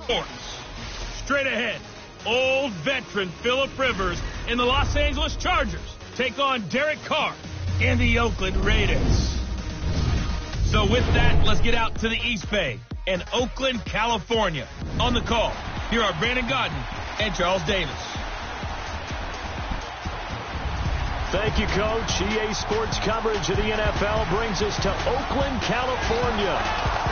course. Straight ahead, old veteran Phillip Rivers and the Los Angeles Chargers take on Derek Carr and the Oakland Raiders. So with that, let's get out to the East Bay and Oakland, California. On the call, here are Brandon Gaudin and Charles Davis. Thank you, Coach. EA Sports coverage of the NFL brings us to Oakland, California.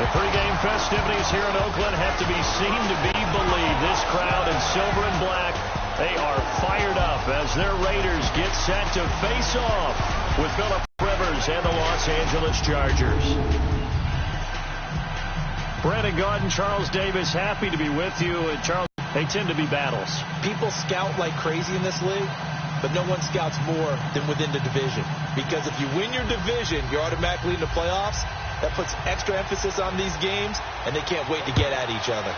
The pregame festivities here in Oakland have to be seen to be believed. This crowd in silver and black, they are fired up as their Raiders get set to face off with Phillip Rivers and the Los Angeles Chargers. Brandon Gaudin, Charles Davis, happy to be with you. And Charles, they tend to be battles. People scout like crazy in this league, but no one scouts more than within the division. Because if you win your division, you're automatically in the playoffs. That puts extra emphasis on these games, and they can't wait to get at each other.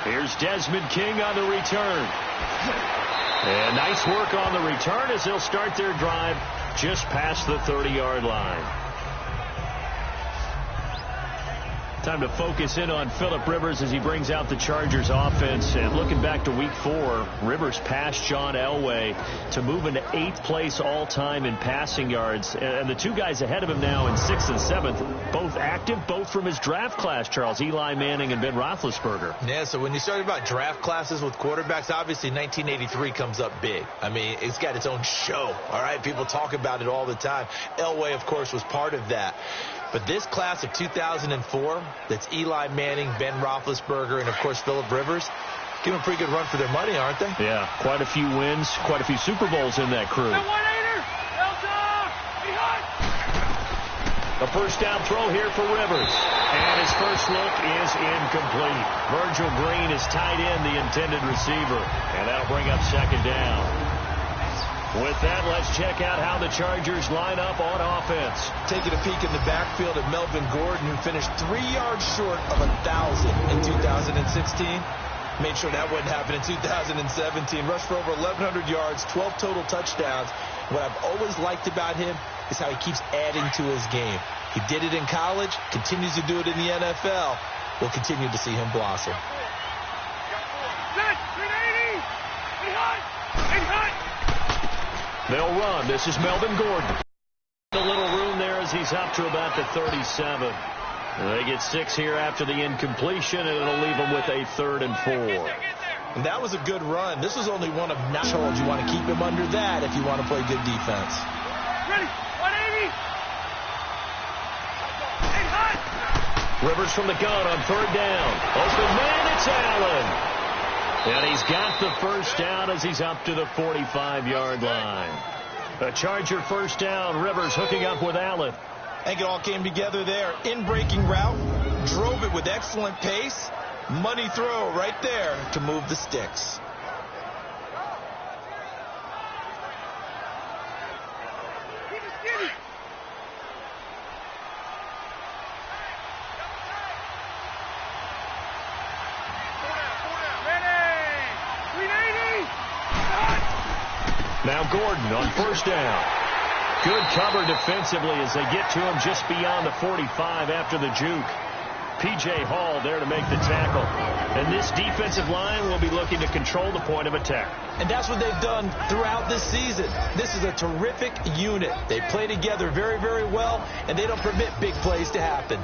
Here's Desmond King on the return. And nice work on the return as they'll start their drive just past the 30-yard line. Time to focus in on Phillip Rivers as he brings out the Chargers offense. And looking back to week 4, Rivers passed John Elway to move into 8th place all-time in passing yards. And the two guys ahead of him now in 6th and 7th, both active, both from his draft class, Charles, Eli Manning and Ben Roethlisberger. Yeah, so when you start about draft classes with quarterbacks, obviously 1983 comes up big. I mean, it's got its own show, all right? People talk about it all the time. Elway, of course, was part of that. But this class of 2004, that's Eli Manning, Ben Roethlisberger, and, of course, Phillip Rivers, give them a pretty good run for their money, aren't they? Yeah, quite a few wins, quite a few Super Bowls in that crew. A first down throw here for Rivers. And his first look is incomplete. Virgil Green is tied in, the intended receiver. And that'll bring up second down. With that, let's check out how the Chargers line up on offense. Taking a peek in the backfield at Melvin Gordon, who finished 3 yards short of 1,000 in 2016. Made sure that wouldn't happen in 2017. Rushed for over 1,100 yards, 12 total touchdowns. What I've always liked about him is how he keeps adding to his game. He did it in college, continues to do it in the NFL. We'll continue to see him blossom. They'll run. This is Melvin Gordon. A little room there as he's up to about the 37. They get 6 here after the incompletion, and it'll leave them with a 3rd and 4. And that was a good run. This was only one of 9 holds. You want to keep him under that if you want to play good defense. Ready, 180. Rivers from the gun on 3rd down. Open man, it's Allen. And he's got the first down as he's up to the 45-yard line. A Charger first down. Rivers hooking up with Allen. I think it all came together there. In-breaking route. Drove it with excellent pace. Money throw right there to move the sticks. Now Gordon on first down. Good cover defensively as they get to him just beyond the 45 after the juke. P.J. Hall there to make the tackle. And this defensive line will be looking to control the point of attack. And that's what they've done throughout this season. This is a terrific unit. They play together very, very well, and they don't permit big plays to happen.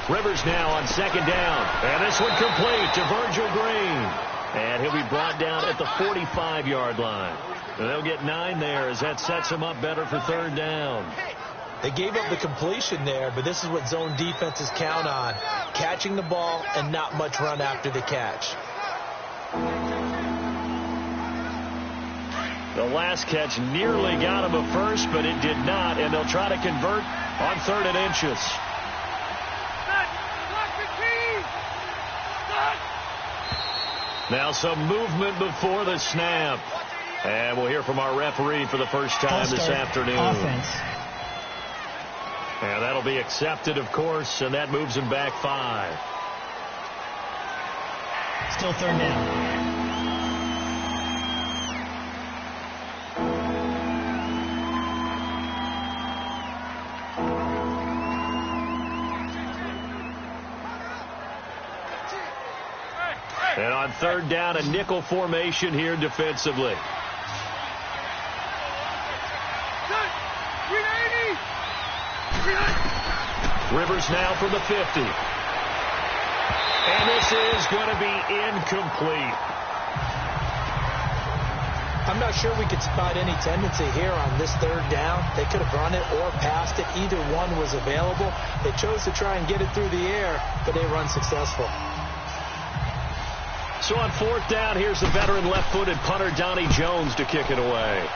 Rivers now on second down. And this one complete to Virgil Green. And he'll be brought down at the 45-yard line. And they'll get 9 there as that sets him up better for 3rd down. They gave up the completion there, but this is what zone defenses count on. Catching the ball and not much run after the catch. The last catch nearly got him a first, but it did not. And they'll try to convert on 3rd and inches. Now some movement before the snap. And we'll hear from our referee for the first time this afternoon. Offense. And that'll be accepted, of course, and that moves him back 5. Still third down. And on third down, a nickel formation here defensively. Rivers now from the 50. And this is going to be incomplete. I'm not sure we could spot any tendency here on this third down. They could have run it or passed it. Either one was available. They chose to try and get it through the air, but they were unsuccessful. So on fourth down, here's the veteran left-footed punter Donnie Jones to kick it away.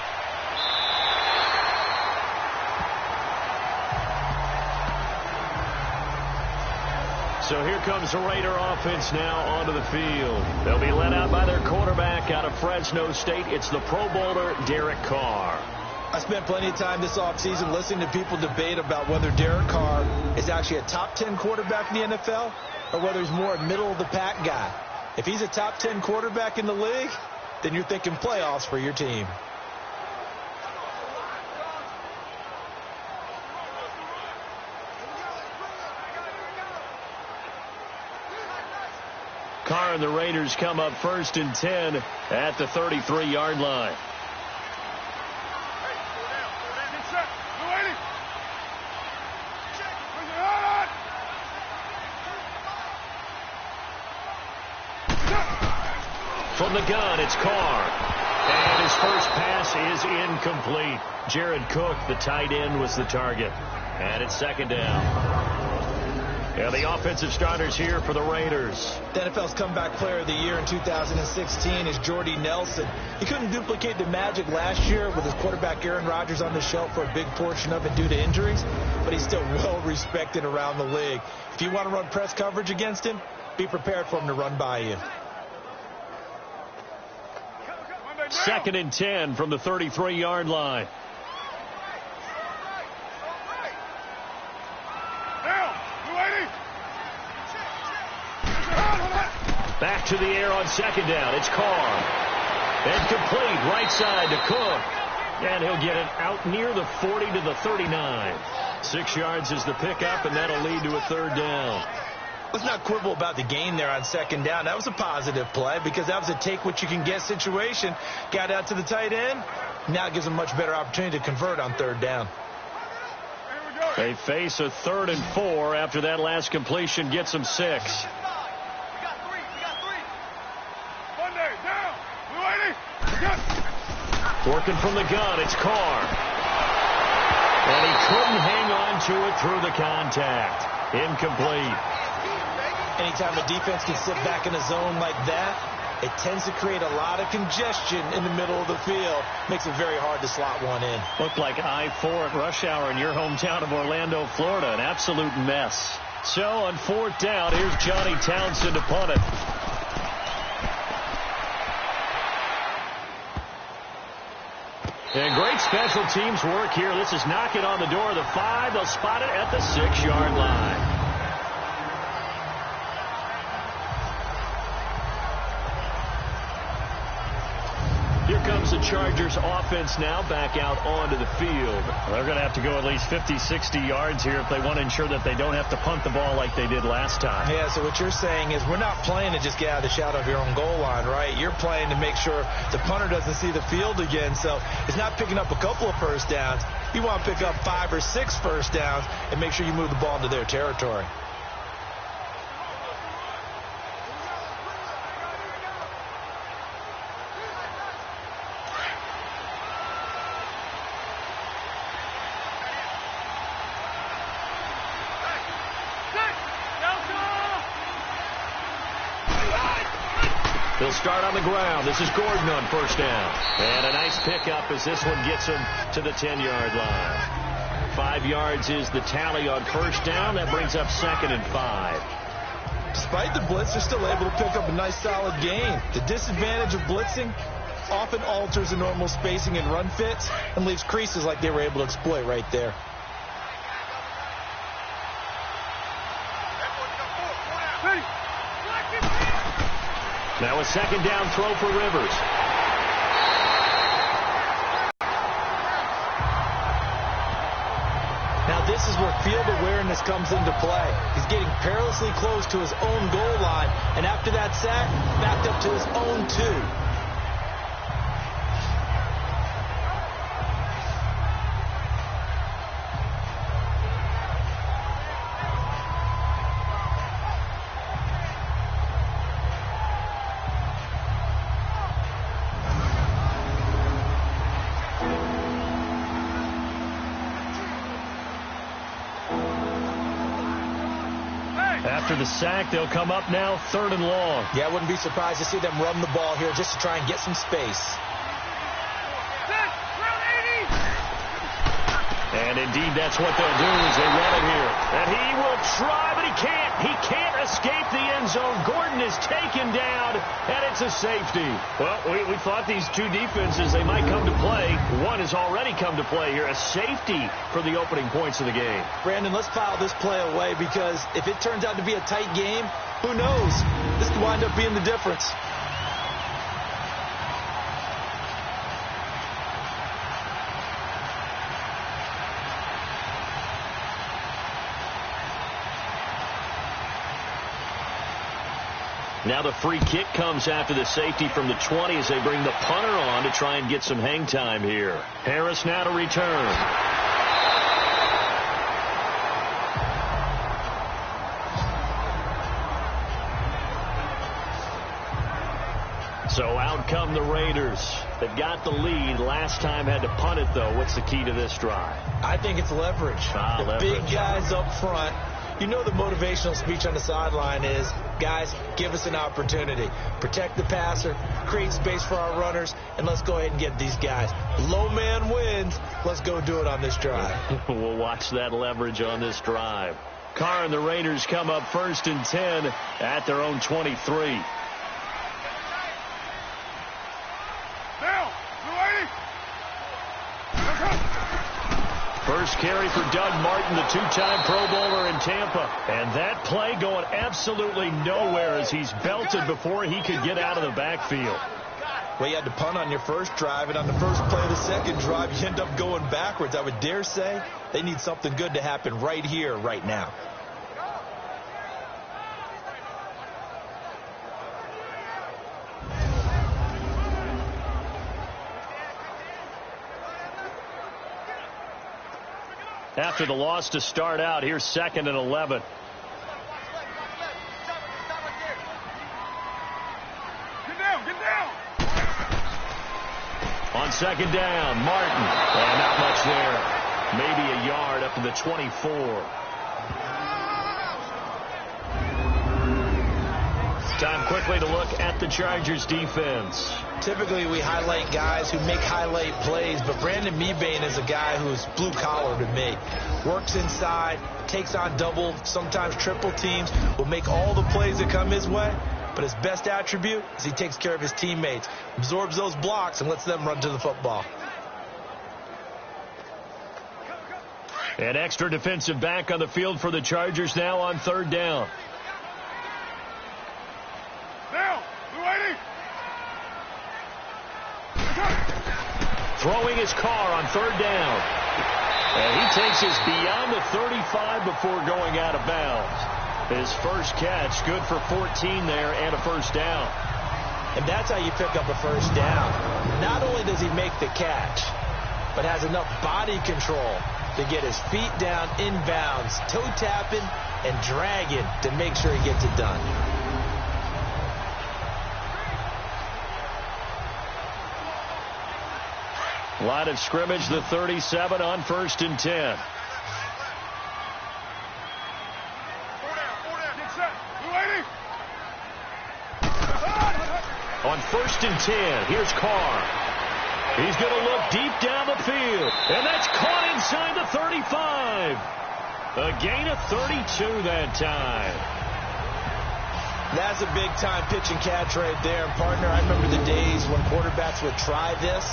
So here comes the Raider offense now onto the field. They'll be led out by their quarterback out of Fresno State. It's the Pro Bowler, Derek Carr. I spent plenty of time this offseason listening to people debate about whether Derek Carr is actually a top 10 quarterback in the NFL or whether he's more a middle-of-the-pack guy. If he's a top 10 quarterback in the league, then you're thinking playoffs for your team. Carr and the Raiders come up 1st and 10 at the 33-yard line. From the gun, it's Carr. And his first pass is incomplete. Jared Cook, the tight end, was the target. And it's 2nd down. Yeah, the offensive starters here for the Raiders. The NFL's comeback player of the year in 2016 is Jordy Nelson. He couldn't duplicate the magic last year with his quarterback Aaron Rodgers on the shelf for a big portion of it due to injuries, but he's still well respected around the league. If you want to run press coverage against him, be prepared for him to run by you. 2nd and 10 from the 33-yard line. Back to the air on 2nd down. It's Carr. And complete right side to Cook. And he'll get it out near the 40 to the 39. 6 yards is the pickup, and that'll lead to a 3rd down. Let's not quibble about the gain there on 2nd down. That was a positive play because that was a take-what-you-can-get situation. Got out to the tight end. Now it gives them a much better opportunity to convert on 3rd down. They face a 3rd and 4 after that last completion gets them 6. Working from the gun, it's Carr. And he couldn't hang on to it through the contact. Incomplete. Anytime a defense can sit back in a zone like that, it tends to create a lot of congestion in the middle of the field. Makes it very hard to slot one in. Looked like I-4 at rush hour in your hometown of Orlando, Florida. An absolute mess. So on 4th down, here's Johnny Townsend to punt it. And great special teams work here. This is knocking on the door of the 5. They'll spot it at the 6-yard line. Here comes the Chargers offense now back out onto the field. They're going to have to go at least 50, 60 yards here if they want to ensure that they don't have to punt the ball like they did last time. Yeah, so what you're saying is we're not playing to just get out of the shadow of your own goal line, right? You're playing to make sure the punter doesn't see the field again. So it's not picking up a couple of first downs. You want to pick up 5 or 6 first downs and make sure you move the ball into their territory. They'll start on the ground. This is Gordon on 1st down. And a nice pickup as this one gets him to the 10-yard line. 5 yards is the tally on 1st down. That brings up 2nd and 5. Despite the blitz, they're still able to pick up a nice solid gain. The disadvantage of blitzing often alters the normal spacing and run fits and leaves creases like they were able to exploit right there. Now a second down throw for Rivers. Now this is where field awareness comes into play. He's getting perilously close to his own goal line, and after that sack, backed up to his own 2. After the sack, they'll come up now 3rd and long. Yeah, I wouldn't be surprised to see them run the ball here just to try and get some space. And indeed, that's what they'll do as they run it here. And he will try, but he can't. He can't escape the end zone. Gordon is taken down, and it's a safety. Well, we thought these two defenses, they might come to play. One has already come to play here. A safety for the opening points of the game. Brandon, let's file this play away because if it turns out to be a tight game, who knows? This could wind up being the difference. Now the free kick comes after the safety from the 20 as they bring the punter on to try and get some hang time here. Harris now to return. So out come the Raiders. They've got the lead. Last time had to punt it, though. What's the key to this drive? I think it's leverage. The big guys up front. You know the motivational speech on the sideline is, guys, give us an opportunity. Protect the passer, create space for our runners, and let's go ahead and get these guys. Low man wins. Let's go do it on this drive. We'll watch that leverage on this drive. Carr and the Raiders come up 1st and 10 at their own 23. First carry for Doug Martin, the 2-time Pro Bowler in Tampa. And that play going absolutely nowhere as he's belted before he could get out of the backfield. Well, you had to punt on your first drive, and on the first play of the second drive, you end up going backwards. I would dare say they need something good to happen right here, right now. After the loss to start out, here's 2nd and 11. Get down. On 2nd down, Martin. And not much there. Maybe a yard up to the 24. Time quickly to look at the Chargers defense. Typically, we highlight guys who make highlight plays, but Brandon Mebane is a guy who's blue-collar to me. Works inside, takes on double, sometimes triple teams, will make all the plays that come his way, but his best attribute is he takes care of his teammates, absorbs those blocks, and lets them run to the football. An extra defensive back on the field for the Chargers now on 3rd down. Throwing his Carr on 3rd down. And he takes us beyond the 35 before going out of bounds. His first catch, good for 14 there and a first down. And that's how you pick up a first down. Not only does he make the catch, but has enough body control to get his feet down inbounds, toe tapping and dragging to make sure he gets it done. Line of scrimmage, the 37 on 1st and 10. On 1st and 10, here's Carr. He's going to look deep down the field, and that's caught inside the 35. A gain of 32 that time. That's a big-time pitch and catch right there. And, partner, I remember the days when quarterbacks would try this.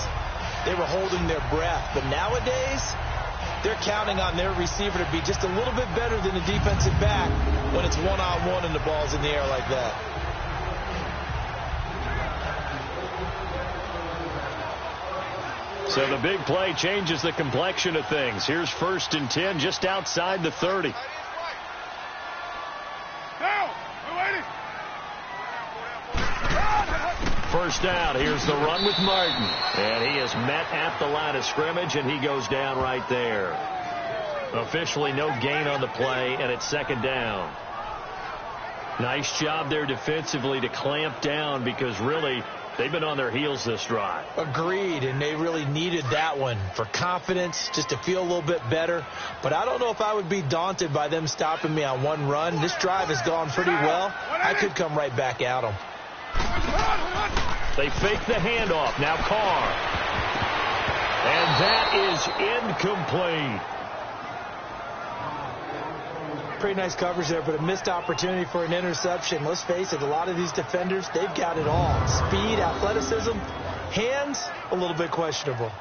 They were holding their breath. But nowadays, they're counting on their receiver to be just a little bit better than the defensive back when it's one-on-one and the ball's in the air like that. So the big play changes the complexion of things. Here's 1st and 10 just outside the 30. First down. Here's the run with Martin. And he is met at the line of scrimmage, and he goes down right there. Officially no gain on the play, and it's 2nd down. Nice job there defensively to clamp down because really they've been on their heels this drive. Agreed, and they really needed that one for confidence, just to feel a little bit better. But I don't know if I would be daunted by them stopping me on one run. This drive has gone pretty well. I could come right back at them. They fake the handoff. Now Carr. And that is incomplete. Pretty nice coverage there, but a missed opportunity for an interception. Let's face it, a lot of these defenders, they've got it all. Speed, athleticism, hands, a little bit questionable.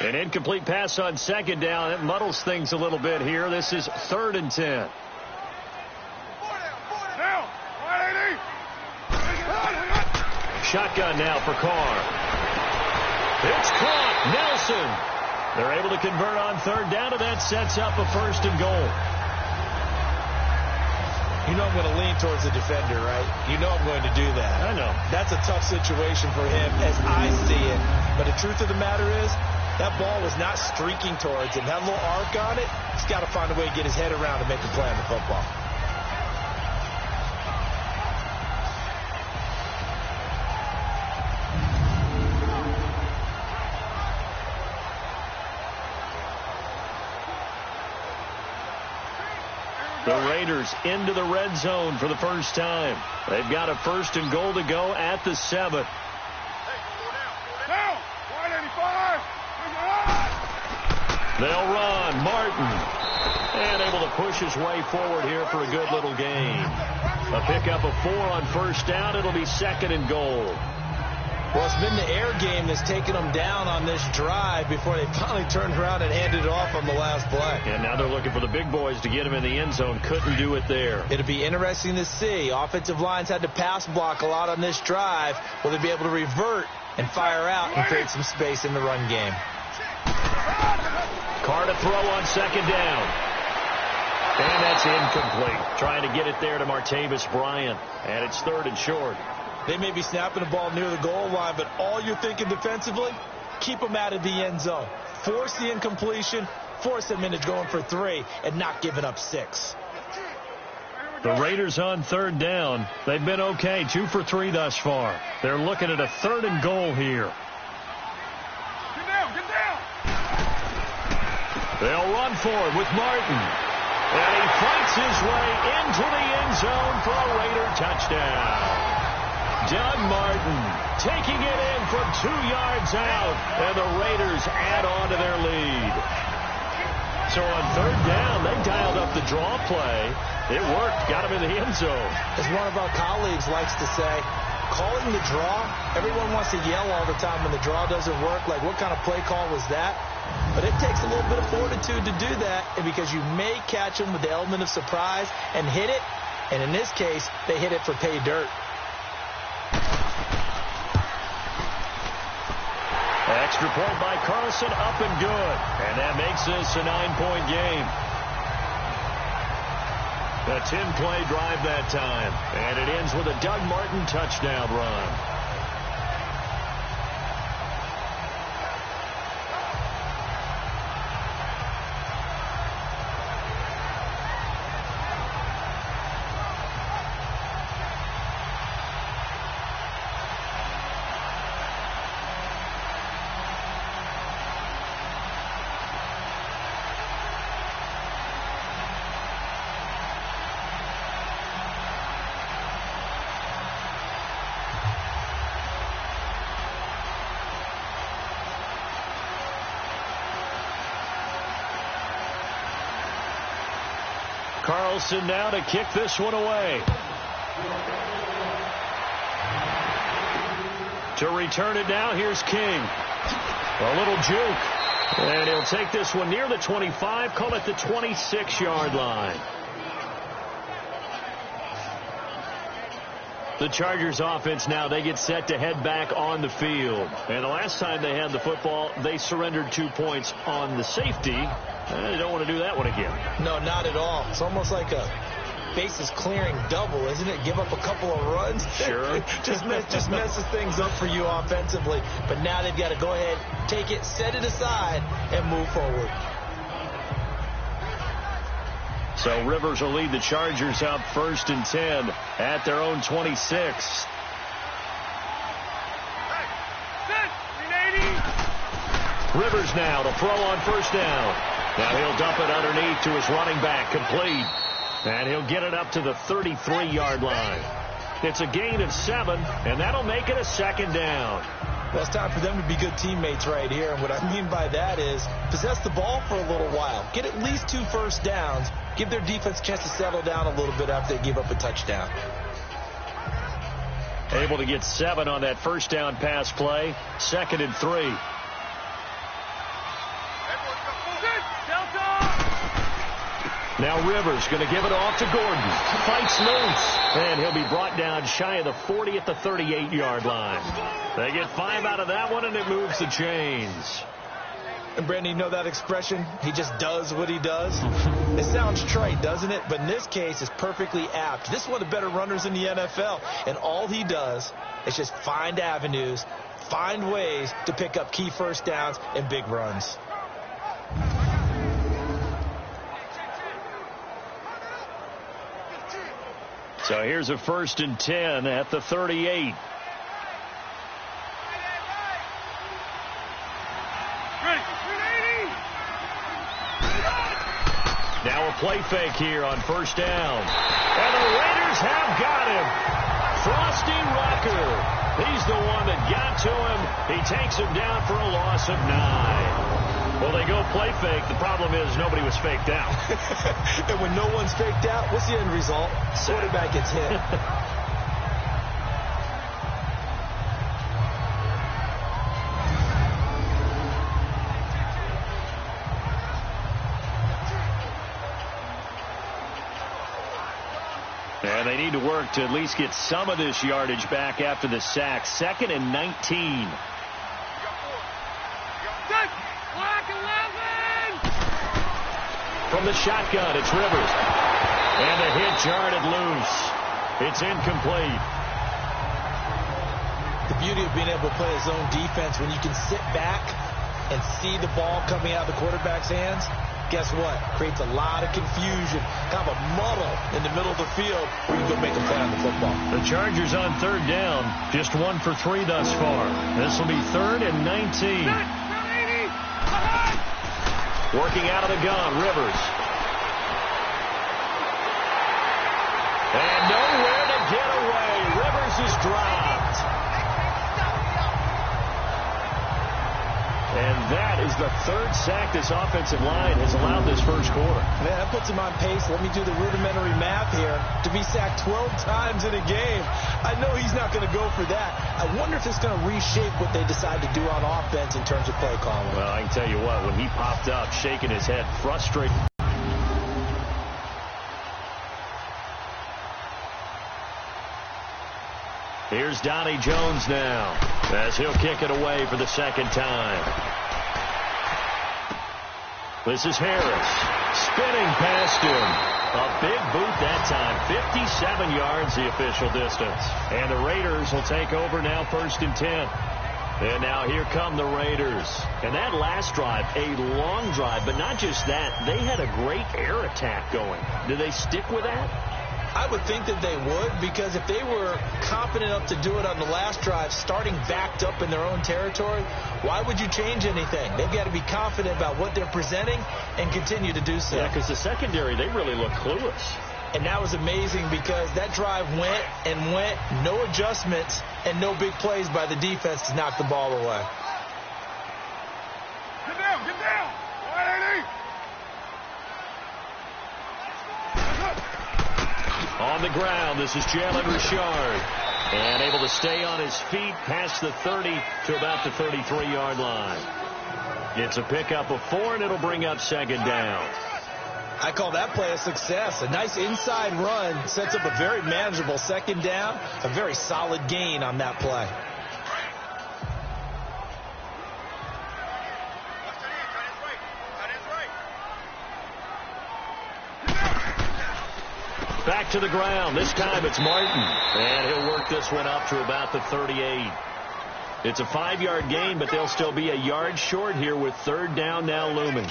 An incomplete pass on 2nd down. It muddles things a little bit here. This is 3rd and 10. Shotgun now for Carr. It's caught. Nelson. They're able to convert on 3rd down, and that sets up a 1st and goal. You know I'm going to lean towards the defender, right? You know I'm going to do that. I know. That's a tough situation for him as I see it. But the truth of the matter is, that ball was not streaking towards him. That little arc on it, he's got to find a way to get his head around and make a play on the football. The Raiders into the red zone for the first time. They've got a 1st and goal to go at the 7th. They'll run. Martin. And able to push his way forward here for a good little gain. A pickup of 4 on 1st down. It'll be 2nd and goal. Well, it's been the air game that's taken them down on this drive before they finally turned around and handed it off on the last play. And now they're looking for the big boys to get him in the end zone. Couldn't do it there. It'll be interesting to see. Offensive lines had to pass block a lot on this drive. Will they be able to revert and fire out and create some space in the run game? Carr to throw on 2nd down. And that's incomplete. Trying to get it there to Martavis Bryant. And it's 3rd and short. They may be snapping the ball near the goal line, but all you're thinking defensively, keep them out of the end zone. Force the incompletion, force them into going for 3, and not giving up 6. The Raiders on 3rd down. They've been okay, 2 for 3 thus far. They're looking at a 3rd and goal here. Get down! They'll run for it with Martin. And he fights his way into the end zone for a Raider touchdown. Doug Martin taking it in from 2 yards out, and the Raiders add on to their lead. So on 3rd down, they dialed up the draw play. It worked, got him in the end zone. As one of our colleagues likes to say, calling the draw, everyone wants to yell all the time when the draw doesn't work, like what kind of play call was that? But it takes a little bit of fortitude to do that, and because you may catch them with the element of surprise and hit it, and in this case, they hit it for pay dirt. Extra point by Carlson, up and good. And that makes this a 9-point game. A 10-play drive that time. And it ends with a Doug Martin touchdown run. Carlson now to kick this one away. To return it now, here's King. A little juke. And he'll take this one near the 25, call it the 26-yard line. The Chargers offense now, they get set to head back on the field. And the last time they had the football, they surrendered 2 points on the safety. They don't want to do that one again. No, not at all. It's almost like a bases clearing double, isn't it? Give up a couple of runs. Sure. just messes things up for you offensively. But now they've got to go ahead, take it, set it aside, and move forward. So Rivers will lead the Chargers out 1st and 10 at their own 26. Rivers now to throw on 1st down. Now he'll dump it underneath to his running back, complete. And he'll get it up to the 33-yard line. It's a gain of 7, and that'll make it a 2nd down. Well, it's time for them to be good teammates right here. And what I mean by that is possess the ball for a little while. Get at least 2 first downs. Give their defense a chance to settle down a little bit after they give up a touchdown. Able to get 7 on that 1st down pass play. 2nd and 3. Now Rivers going to give it off to Gordon. Fights loose. And he'll be brought down shy of the 40 at the 38-yard line. They get 5 out of that one, and it moves the chains. And, Brandon, you know that expression? He just does what he does? It sounds trite, doesn't it? But in this case, it's perfectly apt. This is one of the better runners in the NFL. And all he does is just find avenues, find ways to pick up key first downs and big runs. So here's a 1st and 10 at the 38. Now a play fake here on 1st down. And the Raiders have got him. Frosty Rucker. He's the one that got to him. He takes him down for a loss of 9. Well, they go play fake. The problem is nobody was faked out. And when no one's faked out, what's the end result? Quarterback gets hit. And they need to work to at least get some of this yardage back after the sack. 2nd and 19. From the shotgun, it's Rivers. And the hit jarred it loose. It's incomplete. The beauty of being able to play his own defense, when you can sit back and see the ball coming out of the quarterback's hands, guess what? Creates a lot of confusion, kind of a muddle in the middle of the field where you go make a play on the football. The Chargers on 3rd down, just 1 for 3 thus far. This will be 3rd and 19. Working out of the gun, Rivers. And nowhere to get away. Rivers is dropped. And that is the 3rd sack this offensive line has allowed this 1st quarter. Man, that puts him on pace. Let me do the rudimentary math here. To be sacked 12 times in a game. I know he's not going to go for that. I wonder if it's going to reshape what they decide to do on offense in terms of play calling. Well, I can tell you what, when he popped up, shaking his head, frustrated. Here's Donnie Jones now, as he'll kick it away for the 2nd time. This is Harris, spinning past him. A big boot that time, 57 yards the official distance. And the Raiders will take over now 1st and 10. And now here come the Raiders. And that last drive, a long drive, but not just that. They had a great air attack going. Do they stick with that? I would think that they would, because if they were confident enough to do it on the last drive, starting backed up in their own territory, why would you change anything? They've got to be confident about what they're presenting and continue to do so. Yeah, because the secondary, they really look clueless. And that was amazing because that drive went and went, no adjustments and no big plays by the defense to knock the ball away. Get down! 180! On the ground, this is Jalen Richard. And able to stay on his feet past the 30 to about the 33-yard line. It's a pickup of 4, and it'll bring up second down. I call that play a success. A nice inside run sets up a very manageable second down. A very solid gain on that play. Back to the ground. This time it's Martin. And he'll work this one up to about the 38. It's a 5-yard gain, but they'll still be a yard short here with third down now looming.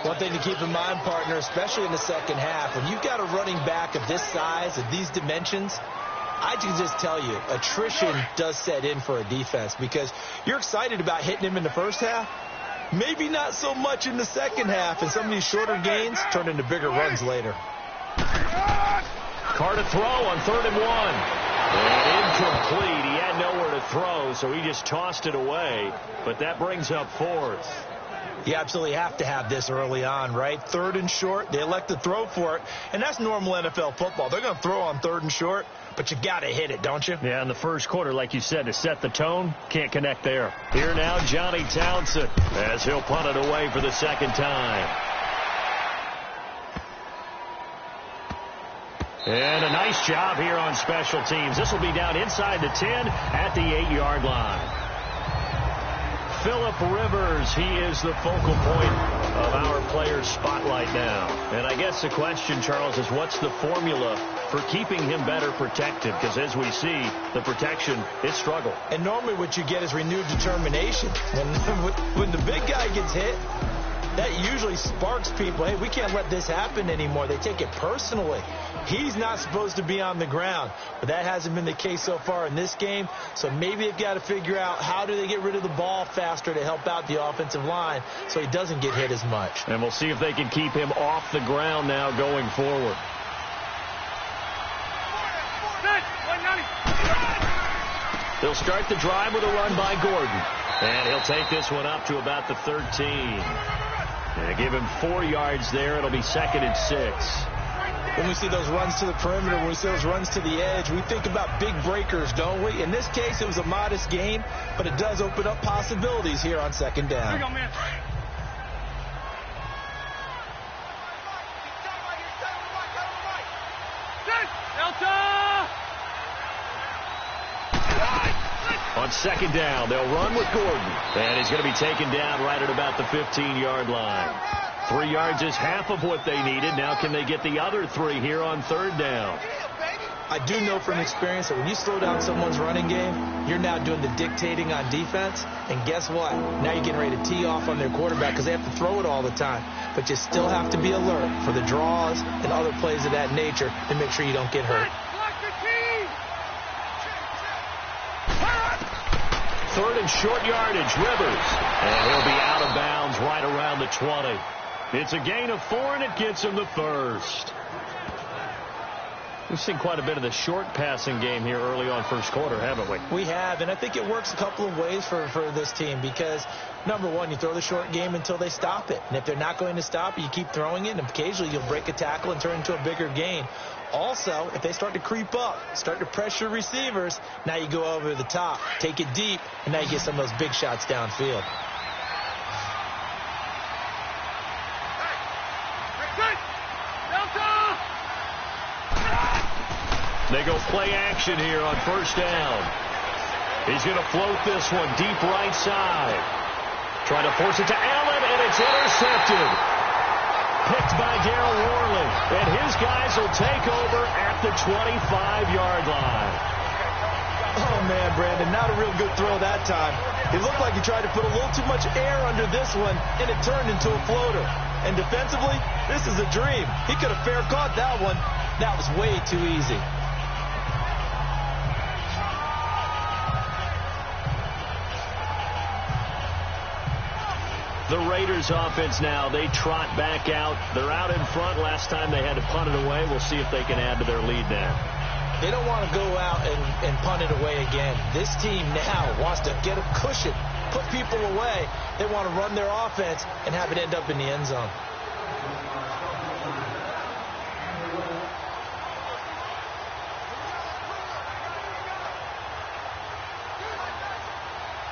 One thing to keep in mind, partner, especially in the second half, when you've got a running back of this size, of these dimensions, I can just tell you, attrition does set in for a defense because you're excited about hitting him in the first half. Maybe not so much in the second half, and some of these shorter gains turn into bigger runs later. Carr to throw on 3rd and 1. And incomplete. He had nowhere to throw, so he just tossed it away. But that brings up 4th. You absolutely have to have this early on, right? 3rd and short, they elect to throw for it. And that's normal NFL football. They're going to throw on 3rd and short, but you got to hit it, don't you? Yeah, in the first quarter, like you said, to set the tone, can't connect there. Here now, Johnny Townsend, as he'll punt it away for the second time. And a nice job here on special teams. This will be down inside the 10 at the 8-yard line. Phillip Rivers, he is the focal point of our players' spotlight now. And I guess the question, Charles, is what's the formula for keeping him better protected? Because as we see, the protection, it struggled. And normally what you get is renewed determination. When the big guy gets hit, that usually sparks people. Hey, we can't let this happen anymore. They take it personally. He's not supposed to be on the ground, but that hasn't been the case so far in this game. So maybe they've got to figure out how do they get rid of the ball faster to help out the offensive line so he doesn't get hit as much. And we'll see if they can keep him off the ground now going forward. They'll start the drive with a run by Gordon. And he'll take this one up to about the 13. And give him 4 yards there. It'll be 2nd and 6. When we see those runs to the perimeter, when we see those runs to the edge, we think about big breakers, don't we? In this case, it was a modest gain, but it does open up possibilities here on second down. Here you go, man. Delta! On second down, they'll run with Gordon. And he's going to be taken down right at about the 15-yard line. 3 yards is half of what they needed. Now can they get the other 3 here on third down? I do know from experience that when you slow down someone's running game, you're now doing the dictating on defense. And guess what? Now you're getting ready to tee off on their quarterback because they have to throw it all the time. But you still have to be alert for the draws and other plays of that nature to make sure you don't get hurt. 3rd and short yardage, Rivers. And he'll be out of bounds right around the 20. It's a gain of 4, and it gets him the first. We've seen quite a bit of the short passing game here early on first quarter, haven't we? We have, and I think it works a couple of ways for this team because, number one, you throw the short game until they stop it. And if they're not going to stop it, you keep throwing it, and occasionally you'll break a tackle and turn it into a bigger gain. Also, if they start to creep up, start to pressure receivers, now you go over the top, take it deep, and now you get some of those big shots downfield. They go play action here on first down. He's going to float this one deep right side. Trying to force it to Allen, and it's intercepted. Picked by Darryl Worley. And his guys will take over at the 25-yard line. Oh, man, Brandon, not a real good throw that time. It looked like he tried to put a little too much air under this one, and it turned into a floater. And defensively, this is a dream. He could have fair caught that one. That was way too easy. The Raiders offense now, they trot back out. They're out in front. Last time they had to punt it away. We'll see if they can add to their lead now. They don't want to go out and punt it away again. This team now wants to get a cushion, put people away. They want to run their offense and have it end up in the end zone.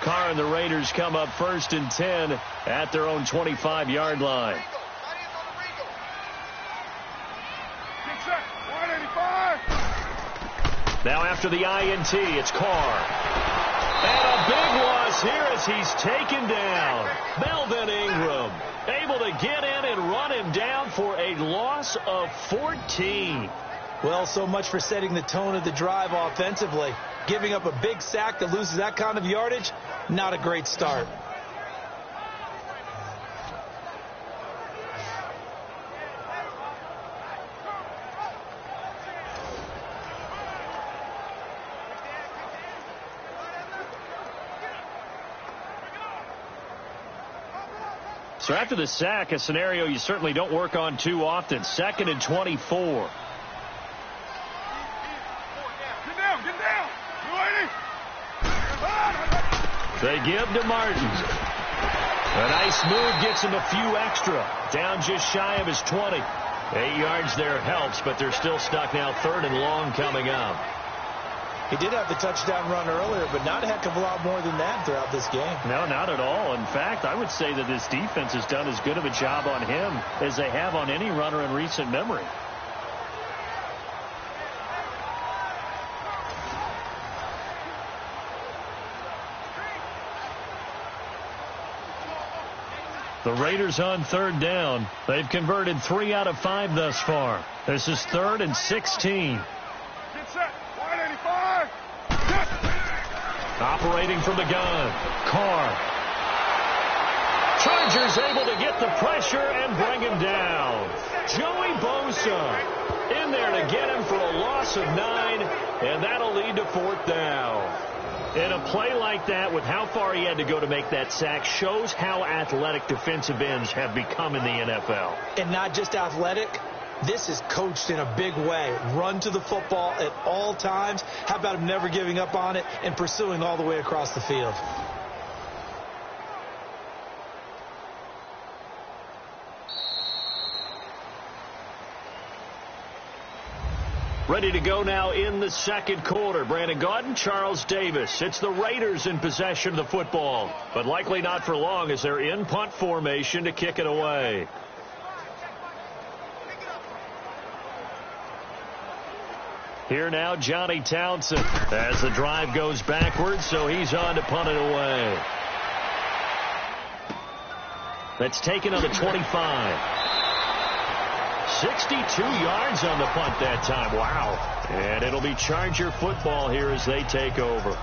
Carr and the Raiders come up 1st and 10 at their own 25-yard line. Now after the INT, it's Carr. And a big loss here as he's taken down. Melvin Ingram able to get in and run him down for a loss of 14. Well, so much for setting the tone of the drive offensively. Giving up a big sack that loses that kind of yardage, not a great start. So after the sack, a scenario you certainly don't work on too often. 2nd and 24. They give to Martin. A nice move gets him a few extra. Down just shy of his 20. 8 yards there helps, but they're still stuck now. 3rd and long coming up. He did have the touchdown run earlier, but not a heck of a lot more than that throughout this game. No, not at all. In fact, I would say that this defense has done as good of a job on him as they have on any runner in recent memory. The Raiders on 3rd down. They've converted 3 out of 5 thus far. This is 3rd and 16. Operating from the gun, Carr. Chargers able to get the pressure and bring him down. Joey Bosa in there to get him for a loss of 9, and that'll lead to 4th down. And a play like that, with how far he had to go to make that sack, shows how athletic defensive ends have become in the NFL. And not just athletic. This is coached in a big way. Run to the football at all times. How about him never giving up on it and pursuing all the way across the field? Ready to go now in the 2nd quarter. Brandon Gaudin, Charles Davis. It's the Raiders in possession of the football, but likely not for long as they're in punt formation to kick it away. Here now, Johnny Townsend, as the drive goes backwards, so he's on to punt it away. That's taken on the 25. 62 yards on the punt that time. Wow. And it'll be Charger football here as they take over.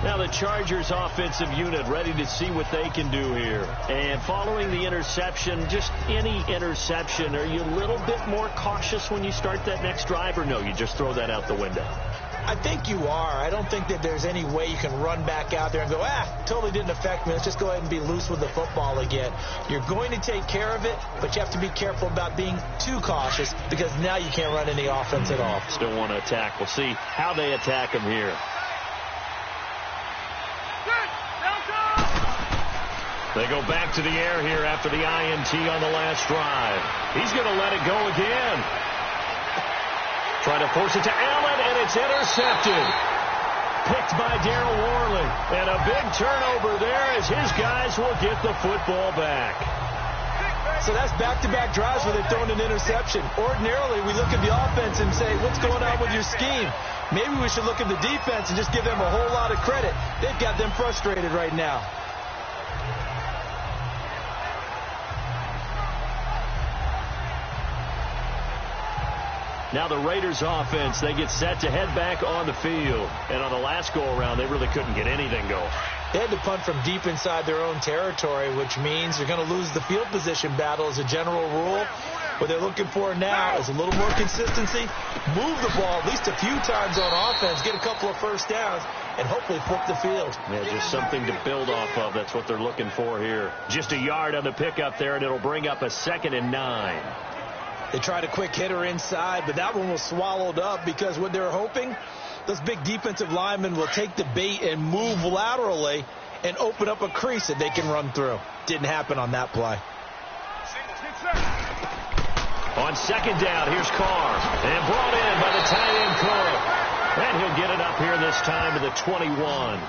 Now the Chargers offensive unit ready to see what they can do here. And following the interception, just any interception, are you a little bit more cautious when you start that next drive, or no, you just throw that out the window? I think you are. I don't think that there's any way you can run back out there and go, totally didn't affect me. Let's just go ahead and be loose with the football again. You're going to take care of it, but you have to be careful about being too cautious because now you can't run any offense at all. Still want to attack. We'll see how they attack him here. They go back to the air here after the INT on the last drive. He's going to let it go again. Trying to force it to Allen, and it's intercepted. Picked by Darryl Worley. And a big turnover there as his guys will get the football back. So that's back-to-back drives where they've thrown an interception. Ordinarily, we look at the offense and say, what's going on with your scheme? Maybe we should look at the defense and just give them a whole lot of credit. They've got them frustrated right now. Now the Raiders offense, they get set to head back on the field. And on the last go-around, they really couldn't get anything going. They had to punt from deep inside their own territory, which means they're going to lose the field position battle as a general rule. What they're looking for now is a little more consistency, move the ball at least a few times on offense, get a couple of first downs, and hopefully flip the field. Yeah, just something to build off of. That's what they're looking for here. Just a yard on the pickup there, and it'll bring up a 2nd and 9. They tried a quick hitter inside, but that one was swallowed up because what they're hoping, those big defensive linemen will take the bait and move laterally and open up a crease that they can run through. Didn't happen on that play. On 2nd down, here's Carr. And brought in by the tight end Cook. And he'll get it up here this time to the 21.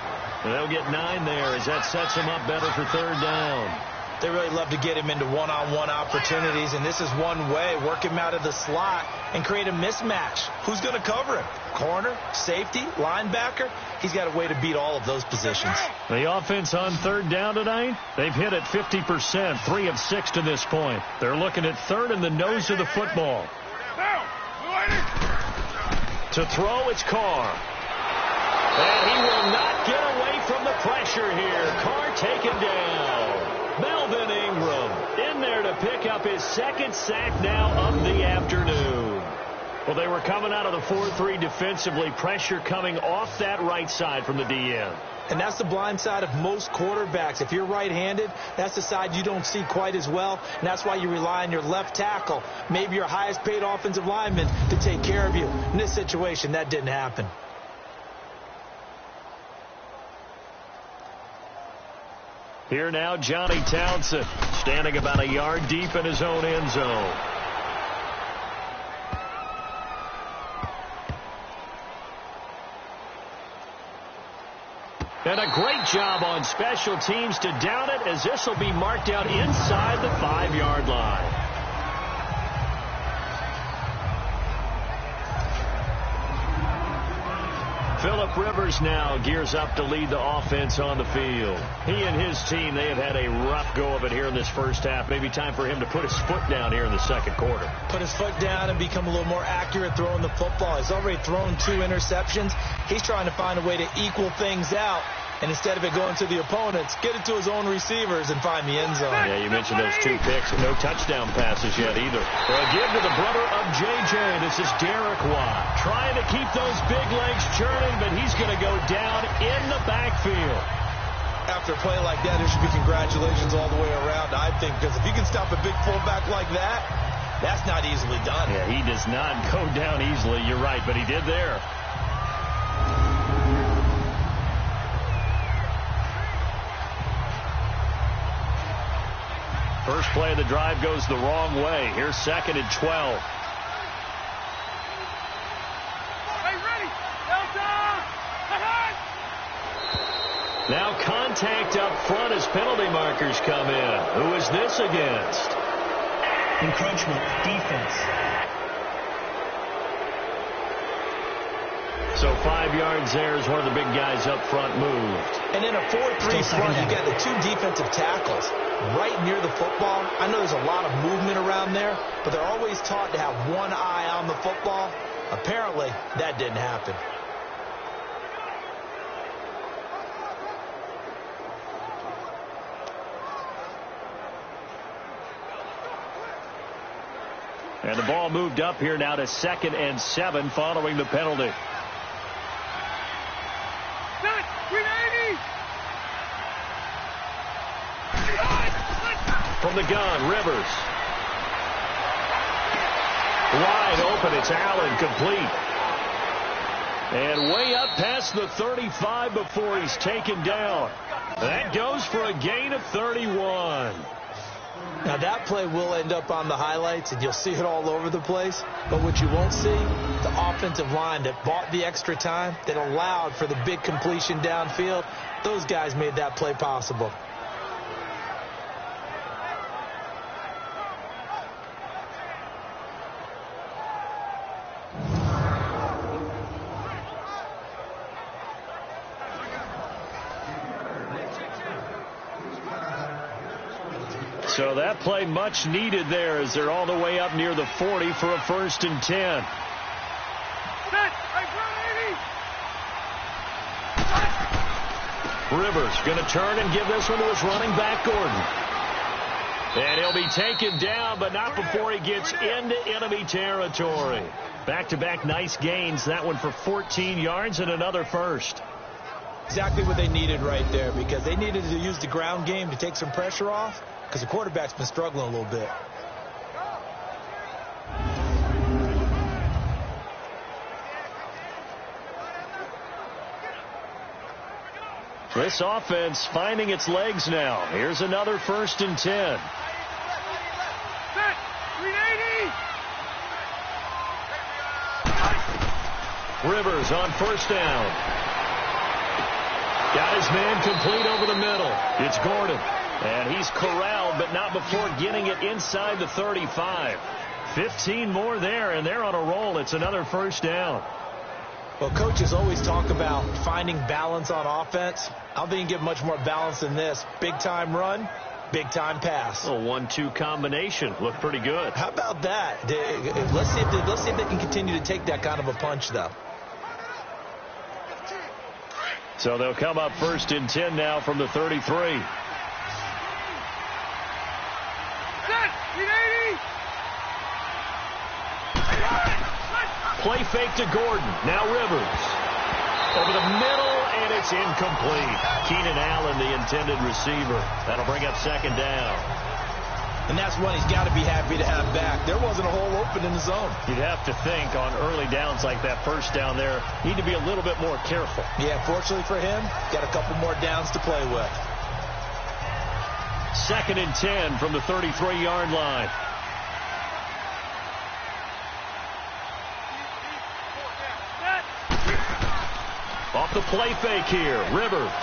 And they'll get 9 there as that sets him up better for third down. They really love to get him into one-on-one opportunities, and this is one way. Work him out of the slot and create a mismatch. Who's going to cover him? Corner, safety, linebacker? He's got a way to beat all of those positions. The offense on third down tonight, they've hit it 50%, 3 of 6 to this point. They're looking at third in the nose of the football. To throw, it's Carr. And he will not get away from the pressure here. Carr taken down. Melvin Ingram in there to pick up his second sack now of the afternoon. Well, they were coming out of the 4-3 defensively. Pressure coming off that right side from the DN. And that's the blind side of most quarterbacks. If you're right-handed, that's the side you don't see quite as well. And that's why you rely on your left tackle, maybe your highest-paid offensive lineman, to take care of you. In this situation, that didn't happen. Here now, Johnny Townsend, standing about a yard deep in his own end zone. And a great job on special teams to down it, as this will be marked out inside the 5-yard line. Phillip Rivers now gears up to lead the offense on the field. He and his team, they have had a rough go of it here in this first half. Maybe time for him to put his foot down here in the second quarter. Put his foot down and become a little more accurate throwing the football. He's already thrown 2 interceptions. He's trying to find a way to equal things out. And instead of it going to the opponents, get it to his own receivers and find the end zone. Yeah, you mentioned those 2 picks. No touchdown passes yet either. Well, a give to the brother of J.J. This is Derek Watt. Trying to keep those big legs churning, but he's going to go down in the backfield. After a play like that, there should be congratulations all the way around, I think, because if you can stop a big fullback like that, that's not easily done. Yeah, he does not go down easily. You're right, but he did there. First play of the drive goes the wrong way. Here's 2nd and 12. Now contact up front as penalty markers come in. Who is this against? Encroachment, defense. So 5 yards there as one of the big guys up front moved. And in a 4-3 front, you got the 2 defensive tackles right near the football. I know there's a lot of movement around there, but they're always taught to have one eye on the football. Apparently, that didn't happen. And the ball moved up here now to 2nd and 7 following the penalty. From the gun, Rivers. Wide open, it's Allen, complete. And way up past the 35 before he's taken down. That goes for a gain of 31. Now that play will end up on the highlights, and you'll see it all over the place. But what you won't see, the offensive line that bought the extra time, that allowed for the big completion downfield, those guys made that play possible. So that play much needed there as they're all the way up near the 40 for a 1st and 10. Rivers going to turn and give this one to his running back, Gordon. And he'll be taken down, but not before he gets into enemy territory. Back-to-back nice gains. That one for 14 yards and another 1st. Exactly what they needed right there, because they needed to use the ground game to take some pressure off, because the quarterback's been struggling a little bit. This offense finding its legs now. Here's another 1st and 10. Rivers on 1st down. Got his man complete over the middle. It's Gordon. And he's corralled, but not before getting it inside the 35. 15 more there, and they're on a roll. It's another first down. Well, coaches always talk about finding balance on offense. I don't think you can get much more balance than this. Big-time run, big-time pass. A 1-2 combination. Looked pretty good. How about that? Let's see if they can continue to take that kind of a punch, though. So they'll come up 1st and 10 now from the 33. Play fake to Gordon. Now Rivers. Over the middle, and it's incomplete. Keenan Allen, the intended receiver. That'll bring up 2nd down. And that's one he's got to be happy to have back. There wasn't a hole open in the zone. You'd have to think on early downs like that, first down there, need to be a little bit more careful. Yeah, fortunately for him, got a couple more downs to play with. 2nd and 10 from the 33-yard line. Off the play fake here, Rivers.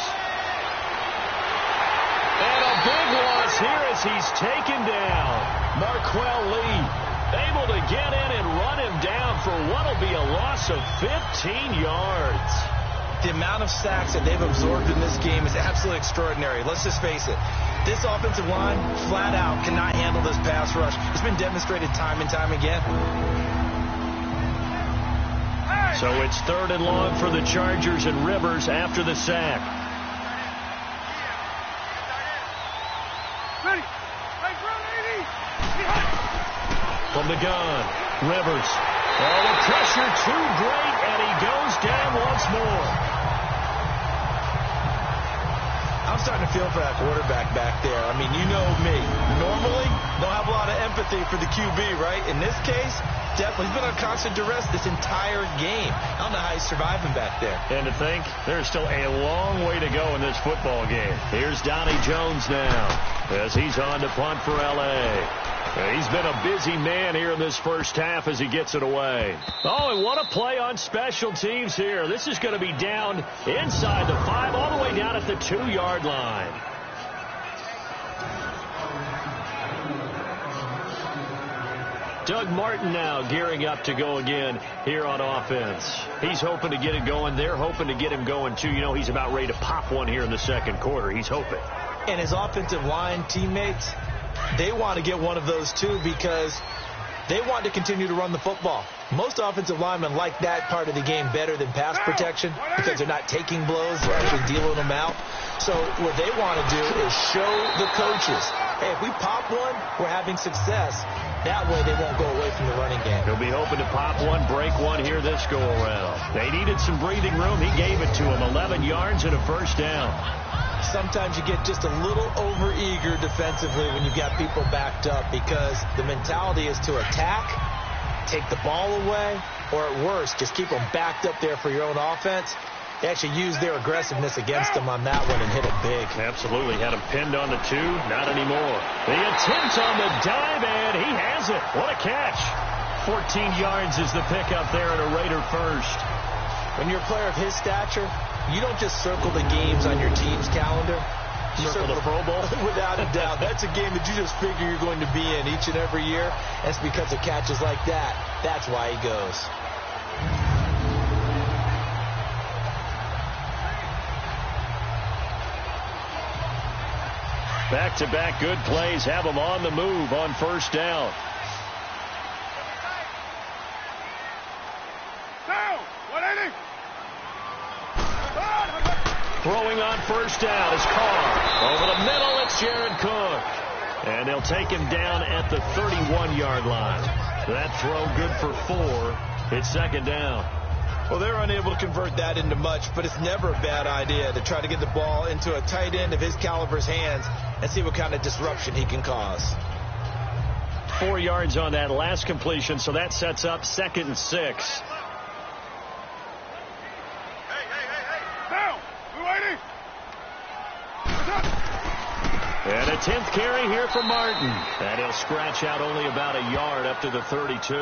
And a big loss here as he's taken down. Marquell Lee able to get in and run him down for what will be a loss of 15 yards. The amount of sacks that they've absorbed in this game is absolutely extraordinary. Let's just face it. This offensive line, flat out, cannot handle this pass rush. It's been demonstrated time and time again. So it's 3rd and long for the Chargers, and Rivers after the sack. From the gun, Rivers. Oh, the pressure too great, and he goes down once more. I'm starting to feel for that quarterback back there. I mean, you know me. Normally, don't have a lot of empathy for the QB, right? In this case, definitely. He's been on constant duress this entire game. I don't know how he's surviving back there. And to think, there's still a long way to go in this football game. Here's Donnie Jones now as he's on to punt for L.A. He's been a busy man here in this first half as he gets it away. Oh, and what a play on special teams here. This is going to be down inside the 5, all the way down at the 2-yard line. Doug Martin now gearing up to go again here on offense. He's hoping to get it going. They're hoping to get him going, too. You know, he's about ready to pop one here in the 2nd quarter. He's hoping. And his offensive line teammates, they want to get one of those, too, because they want to continue to run the football. Most offensive linemen like that part of the game better than pass protection because they're not taking blows. They're actually dealing them out. So what they want to do is show the coaches, hey, if we pop one, we're having success. That way they won't go away from the running game. He'll be hoping to pop one, break one here this go-around. They needed some breathing room. He gave it to them. 11 yards and a first down. Sometimes you get just a little over-eager defensively when you've got people backed up because the mentality is to attack, take the ball away, or at worst, just keep them backed up there for your own offense. They actually used their aggressiveness against him on that one and hit it big. Absolutely. Had him pinned on the 2. Not anymore. The attempt on the dive, and he has it. What a catch. 14 yards is the pickup there at a Raider first. When you're a player of his stature, you don't just circle the games on your team's calendar. You circle the Pro Bowl? Without a doubt. That's a game that you just figure you're going to be in each and every year. That's because of catches like that. That's why he goes. Back-to-back good plays have them on the move on first down. Throwing on first down is Carr. Over the middle, it's Jared Cook. And they'll take him down at the 31-yard line. That throw good for 4. It's 2nd down. Well, they're unable to convert that into much, but it's never a bad idea to try to get the ball into a tight end of his caliber's hands and see what kind of disruption he can cause. 4 yards on that last completion, so that sets up 2nd and 6. And a 10th carry here for Martin. And he'll scratch out only about a yard up to the 32.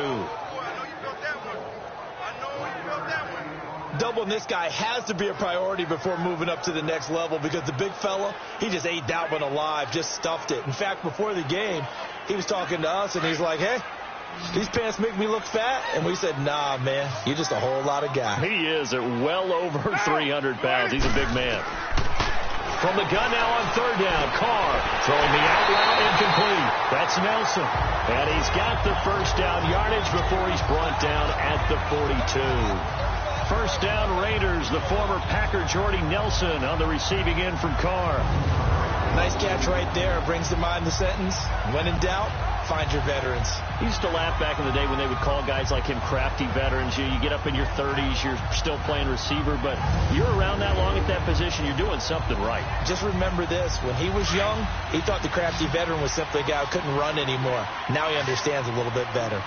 Doubling this guy has to be a priority before moving up to the next level because the big fella, he just ate that one alive, just stuffed it. In fact, before the game, he was talking to us, and he's like, hey, these pants make me look fat? And we said, nah, man, you're just a whole lot of guy. He is at well over 300 pounds. He's a big man. From the gun now on third down, Carr throwing the out route incomplete. That's Nelson. And he's got the first down yardage before he's brought down at the 42. First down Raiders, the former Packer Jordy Nelson on the receiving end from Carr. Nice catch right there. Brings to mind the sentence, when in doubt, find your veterans. He used to laugh back in the day when they would call guys like him crafty veterans. You get up in your 30s, you're still playing receiver, but you're around that long at that position, you're doing something right. Just remember this. When he was young, he thought the crafty veteran was simply a guy who couldn't run anymore. Now he understands a little bit better.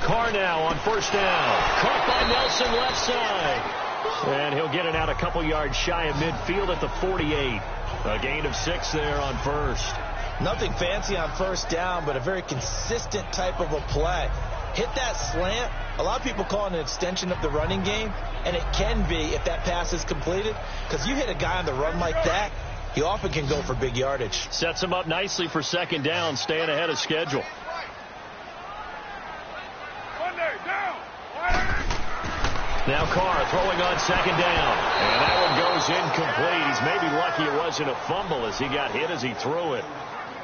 Carr now on first down. Caught by Nelson left side. And he'll get it out a couple yards shy of midfield at the 48. A gain of 6 there on first. Nothing fancy on first down, but a very consistent type of a play. Hit that slant. A lot of people call it an extension of the running game, and it can be if that pass is completed, because you hit a guy on the run like that, he often can go for big yardage. Sets him up nicely for second down, staying ahead of schedule. Now Carr throwing on second down. And that one goes incomplete. He's maybe lucky it wasn't a fumble as he got hit as he threw it.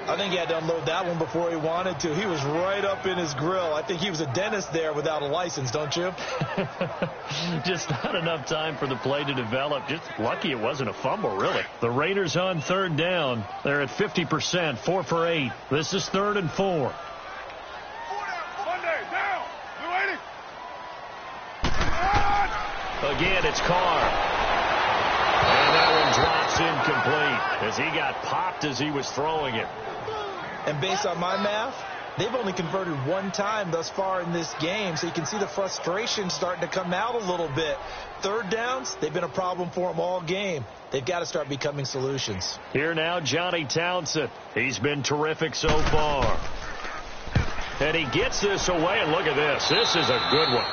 I think he had to unload that one before he wanted to. He was right up in his grill. I think he was a dentist there without a license, don't you? Just not enough time for the play to develop. Just lucky it wasn't a fumble, really. The Raiders on third down. They're at 50%, 4 for 8. This is 3rd and 4. Again, it's Carr. And that one drops incomplete as he got popped as he was throwing it. And based on my math, they've only converted one time thus far in this game, so you can see the frustration starting to come out a little bit. Third downs, they've been a problem for them all game. They've got to start becoming solutions. Here now, Johnny Townsend. He's been terrific so far. And he gets this away, and look at this. This is a good one.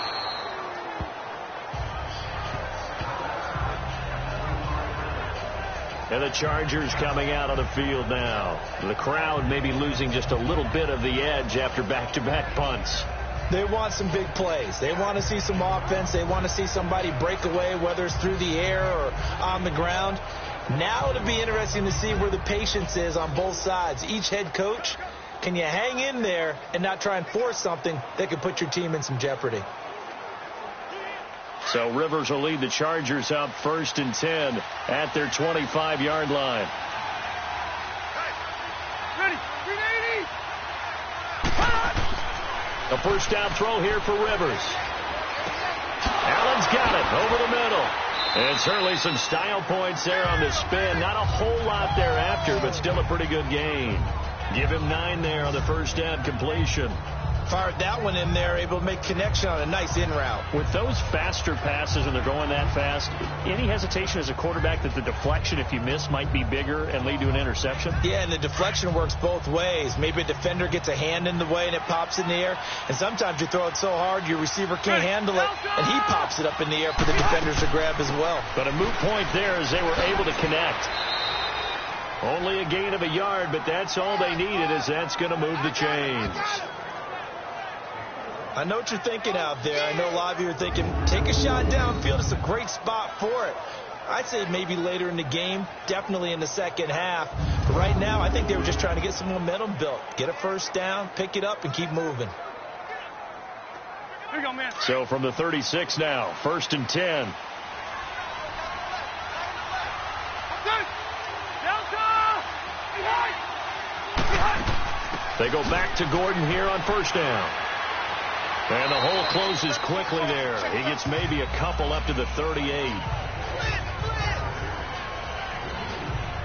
And the Chargers coming out on the field now. The crowd may be losing just a little bit of the edge after back-to-back punts. They want some big plays. They want to see some offense. They want to see somebody break away, whether it's through the air or on the ground. Now it'll be interesting to see where the patience is on both sides. Each head coach, can you hang in there and not try and force something that could put your team in some jeopardy? So Rivers will lead the Chargers up 1st and 10 at their 25-yard line. Ready. 380. A first down throw here for Rivers. Allen's got it over the middle. And certainly some style points there on the spin. Not a whole lot thereafter, but still a pretty good gain. Give him 9 there on the first down completion. Fired that one in there, able to make connection on a nice in route. With those faster passes and they're going that fast, any hesitation as a quarterback that the deflection, if you miss, might be bigger and lead to an interception? Yeah, and the deflection works both ways. Maybe a defender gets a hand in the way and it pops in the air. And sometimes you throw it so hard your receiver can't handle it, and he pops it up in the air for the defenders to grab as well. But a moot point there as they were able to connect. Only a gain of a yard, but that's all they needed, as that's going to move the chains. I know what you're thinking out there. I know a lot of you are thinking, take a shot downfield. It's a great spot for it. I'd say maybe later in the game, definitely in the second half. But right now, I think they were just trying to get some momentum built. Get a first down, pick it up, and keep moving. Here you go, man. So from the 36 now, 1st and 10. They go back to Gordon here on first down. And the hole closes quickly there. He gets maybe a couple up to the 38.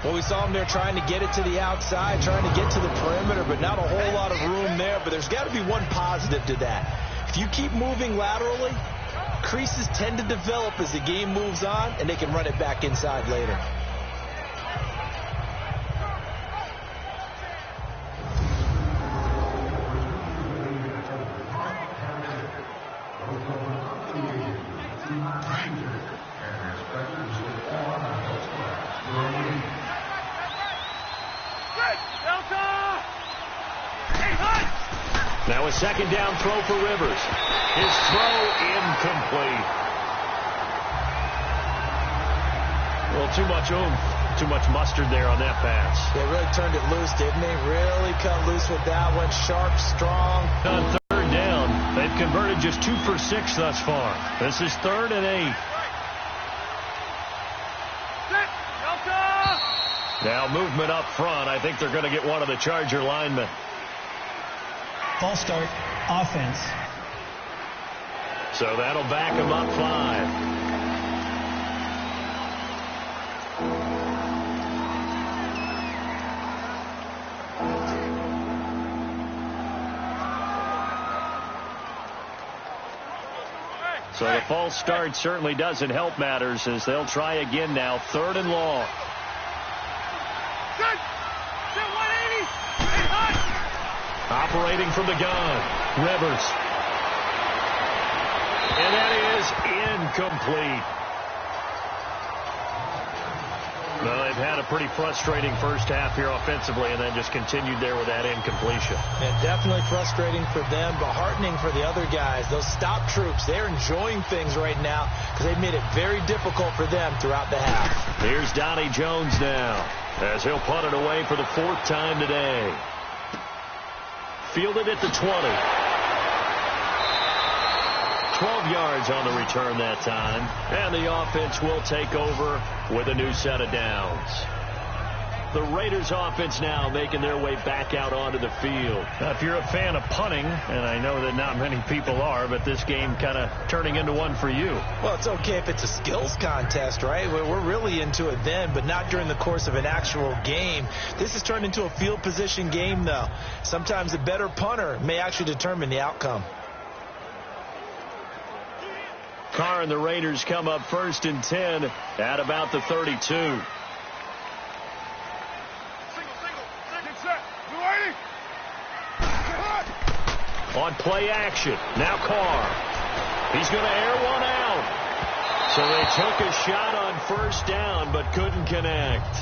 Well, we saw him there trying to get it to the outside, trying to get to the perimeter, but not a whole lot of room there. But there's got to be one positive to that. If you keep moving laterally, creases tend to develop as the game moves on, and they can run it back inside later. Now a second down throw for Rivers. His throw incomplete. Well, too much oomph, too much mustard there on that pass. They really turned it loose, didn't they? Really cut loose with that one. Sharp, strong. On third down, they've converted just 2 for 6 thus far. This is 3rd and 8. Now movement up front. I think they're going to get one of the Charger linemen. Ball start, offense. So that'll back them up 5. So the false start certainly doesn't help matters as they'll try again now. 3rd and long. Operating from the gun, Rivers. And that is incomplete. Well, they've had a pretty frustrating first half here offensively and then just continued there with that incompletion. And definitely frustrating for them, but heartening for the other guys. Those stop troops, they're enjoying things right now because they've made it very difficult for them throughout the half. Here's Donnie Jones now as he'll punt it away for the 4th time today. Fielded at the 20. 12 yards on the return that time. And the offense will take over with a new set of downs. The Raiders offense now making their way back out onto the field. Now, if you're a fan of punting, and I know that not many people are, but this game kind of turning into one for you. Well, it's okay if it's a skills contest, right? We're really into it then, but not during the course of an actual game. This has turned into a field position game, though. Sometimes a better punter may actually determine the outcome. Carr and the Raiders come up 1st and 10 at about the 32. On play action. Now Carr. He's going to air one out. So they took a shot on 1st down but couldn't connect.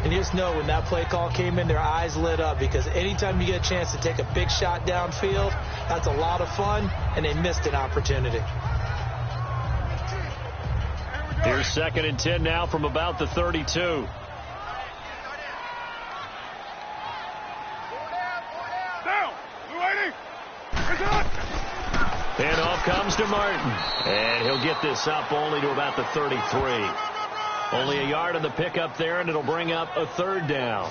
And you just know when that play call came in, their eyes lit up because anytime you get a chance to take a big shot downfield, that's a lot of fun, and they missed an opportunity. Here's 2nd and 10 now from about the 32. And off comes to Martin. And he'll get this up only to about the 33. Only a yard on the pickup there, and it'll bring up a 3rd down.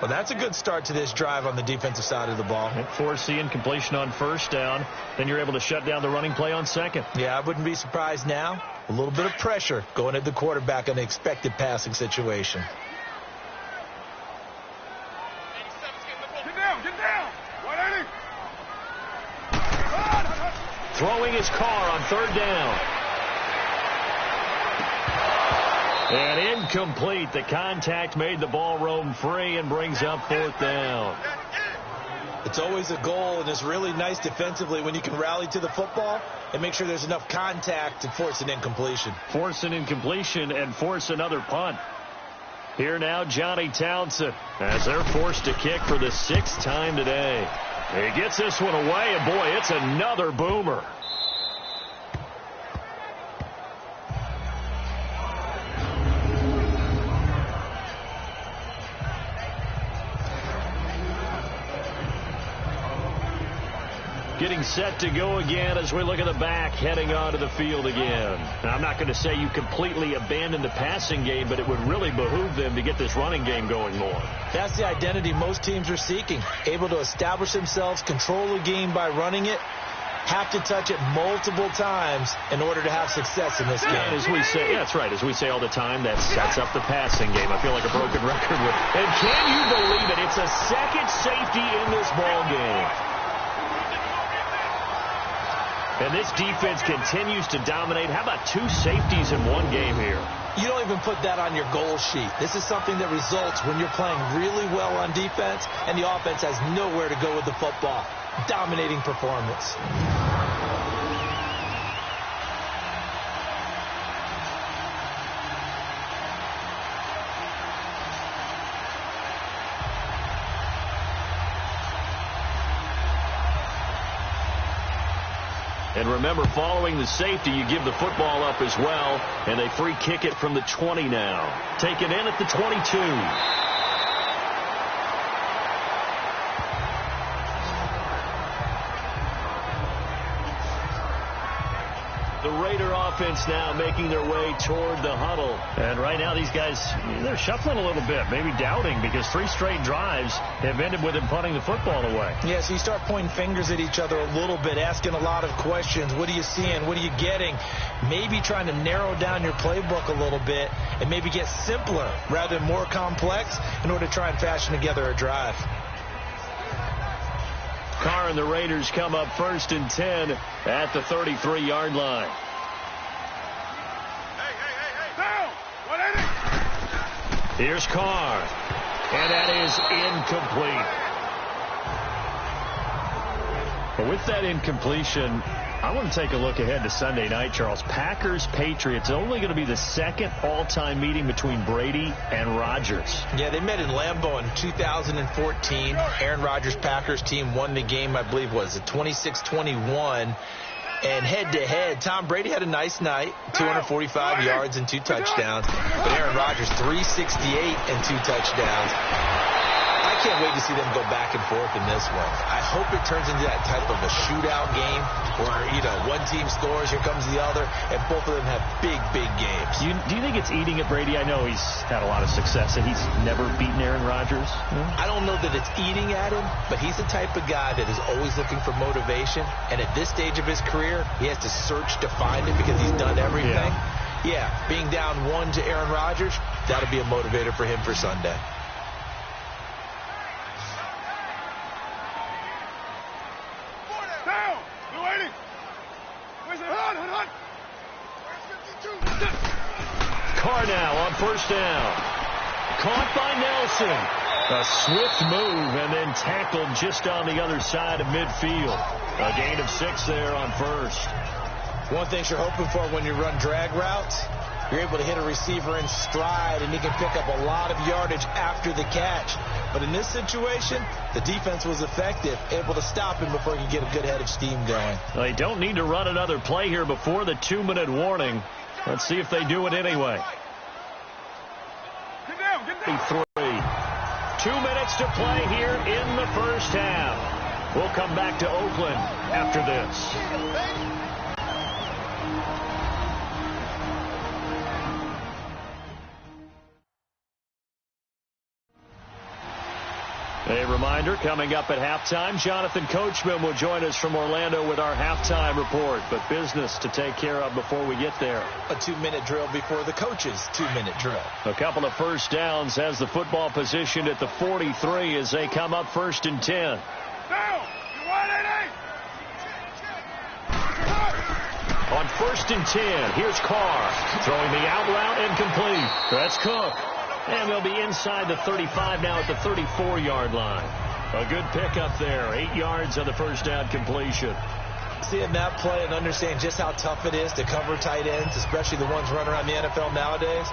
Well, that's a good start to this drive on the defensive side of the ball. Force the incompletion on 1st down. Then you're able to shut down the running play on 2nd. Yeah, I wouldn't be surprised now. A little bit of pressure going at the quarterback in the expected passing situation. Get down. Throwing his Carr on 3rd down. And incomplete. The contact made the ball roam free and brings up 4th down. It's always a goal, and it's really nice defensively when you can rally to the football and make sure there's enough contact to force an incompletion. Force an incompletion and force another punt. Here now, Johnny Townsend, as they're forced to kick for the 6th time today. He gets this one away, and boy, it's another boomer. Getting set to go again as we look at the back heading onto the field again. Now, I'm not going to say you completely abandon the passing game, but it would really behoove them to get this running game going more. That's the identity most teams are seeking. Able to establish themselves, control the game by running it, have to touch it multiple times in order to have success in this game. And as we say, yeah, that's right. As we say all the time, that sets up the passing game. I feel like a broken record with. And can you believe it? It's a 2nd safety in this ball game. And this defense continues to dominate. How about 2 safeties in one game here? You don't even put that on your goal sheet. This is something that results when you're playing really well on defense and the offense has nowhere to go with the football. Dominating performance. And remember, following the safety, you give the football up as well, and they free kick it from the 20 now. Taken in at the 22. The Raider offense now making their way toward the huddle. And right now these guys, they're shuffling a little bit, maybe doubting, because 3 straight drives have ended with them punting the football away. Yeah, so you start pointing fingers at each other a little bit, asking a lot of questions. What are you seeing? What are you getting? Maybe trying to narrow down your playbook a little bit and maybe get simpler rather than more complex in order to try and fashion together a drive. Carr and the Raiders come up 1st and 10 at the 33-yard line. Here's Carr, and that is incomplete. But with that incompletion, I want to take a look ahead to Sunday night, Charles. Packers-Patriots, only going to be the second all-time meeting between Brady and Rodgers. Yeah, they met in Lambeau in 2014. Aaron Rodgers' Packers team won the game, I believe, was it 26-21. And head-to-head, Tom Brady had a nice night, 245 yards and 2 touchdowns. But Aaron Rodgers, 368 and 2 touchdowns. I can't wait to see them go back and forth in this one. I hope it turns into that type of a shootout game where, one team scores, here comes the other, and both of them have big, big games. Do you think it's eating at Brady? I know he's had a lot of success, and he's never beaten Aaron Rodgers. I don't know that it's eating at him, but he's the type of guy that is always looking for motivation, and at this stage of his career, he has to search to find it because he's done everything. Yeah, being down 1 to Aaron Rodgers, that'll be a motivator for him for Sunday. Carr now on 1st down. Caught by Nelson. A swift move and then tackled just on the other side of midfield. A gain of 6 there on 1st. One thing you're hoping for when you run drag routes, you're able to hit a receiver in stride and he can pick up a lot of yardage after the catch. But in this situation, the defense was effective, able to stop him before he could get a good head of steam going. They don't need to run another play here before the 2-minute warning. Let's see if they do it anyway. Get down. 2 minutes to play here in the first half. We'll come back to Oakland after this. A reminder, coming up at halftime, Jonathan Coachman will join us from Orlando with our halftime report. But business to take care of before we get there. A 2-minute drill before the coach's 2-minute drill. A couple of first downs has the football positioned at the 43 as they come up 1st and 10. Down. You want it, On 1st and 10, here's Carr throwing the out route incomplete. That's Cook. And they'll be inside the 35 now at the 34-yard line. A good pickup there. 8 yards on the first down completion. Seeing that play and understanding just how tough it is to cover tight ends, especially the ones running around the NFL nowadays,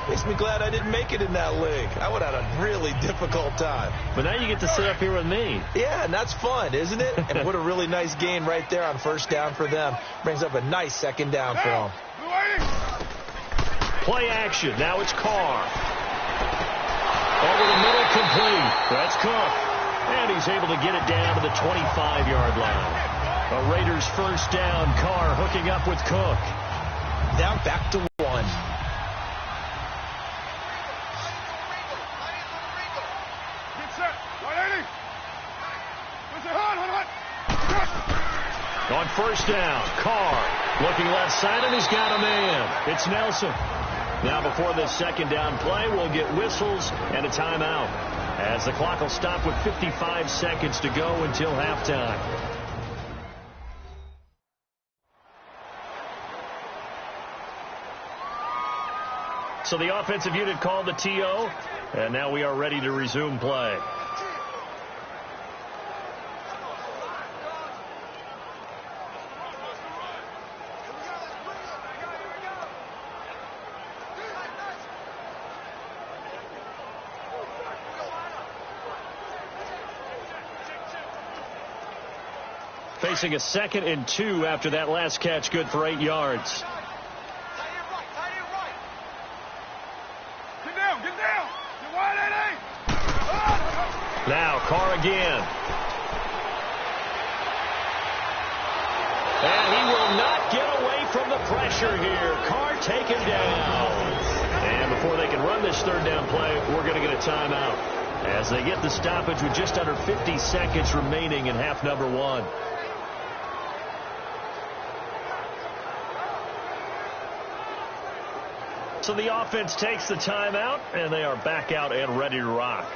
makes me glad I didn't make it in that league. I would have had a really difficult time. But now you get to sit up here with me. Yeah, and that's fun, isn't it? And what a really nice gain right there on 1st down for them. Brings up a nice 2nd down for them. Play action. Now it's Carr. Over the middle, complete. That's Cook. And he's able to get it down to the 25-yard line. A Raiders 1st down. Carr hooking up with Cook. Down back to 1. Get set. 180. On 1st down, Carr looking left side, and he's got a man. It's Nelson. Now before this 2nd down play, we'll get whistles and a timeout, as the clock will stop with 55 seconds to go until halftime. So the offensive unit called the TO, and now we are ready to resume play. facing a 2nd and 2 after that last catch, good for 8 yards. Now Carr again. And he will not get away from the pressure here. Carr taken down. And before they can run this 3rd down play, we're going to get a timeout as they get the stoppage with just under 50 seconds remaining in half number 1. So the offense takes the timeout, and they are back out and ready to rock.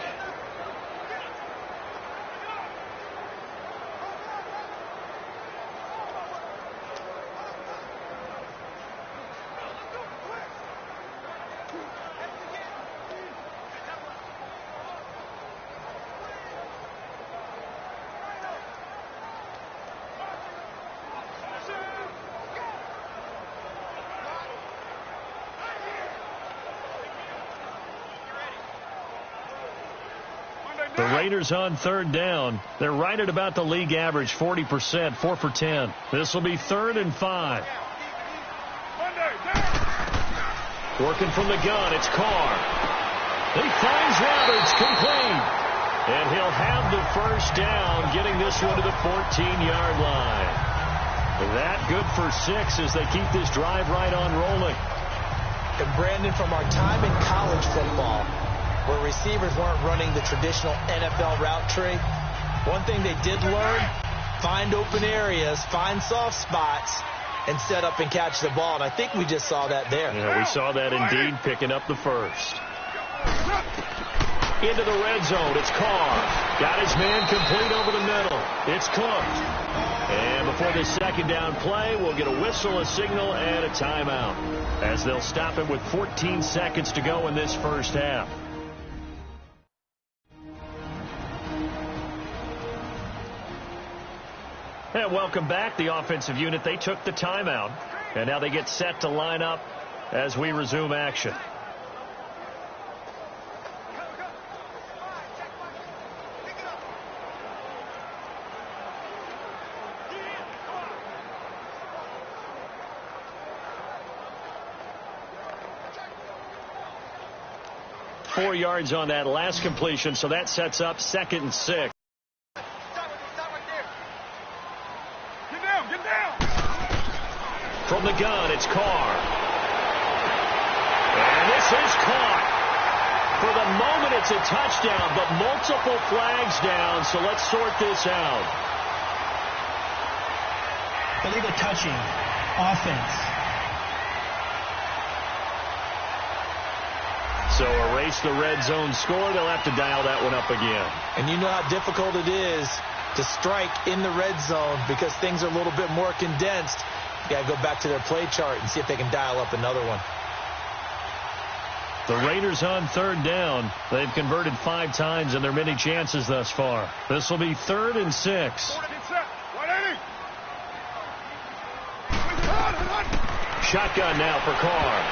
The Raiders on 3rd down. They're right at about the league average, 40%, 4 for 10. This will be 3rd and 5. Working from the gun, it's Carr. He finds Roberts, complete. And he'll have the 1st down, getting this one to the 14-yard line. That good for 6 as they keep this drive right on rolling. And Brandon, from our time in college football, where receivers weren't running the traditional NFL route tree, one thing they did learn, find open areas, find soft spots, and set up and catch the ball. And I think we just saw that there. Yeah, we saw that indeed, picking up the 1st. Into the red zone, it's Carr. Got his man complete over the middle. It's Cook. And before the 2nd down play, we'll get a whistle, a signal, and a timeout, as they'll stop it with 14 seconds to go in this 1st half. And welcome back. The offensive unit, they took the timeout, and now they get set to line up as we resume action. Four yards on that last completion, so that sets up 2nd and 6. From the gun, it's Carr. And this is caught. For the moment, it's a touchdown, but multiple flags down, so let's sort this out. Illegal touching. Offense. So erase the red zone score. They'll have to dial that one up again. And you know how difficult it is to strike in the red zone because things are a little bit more condensed. You got to go back to their play chart and see if they can dial up another one. The Raiders on 3rd down. They've converted 5 times in their many chances thus far. This will be 3rd and 6. Shotgun now for Carr.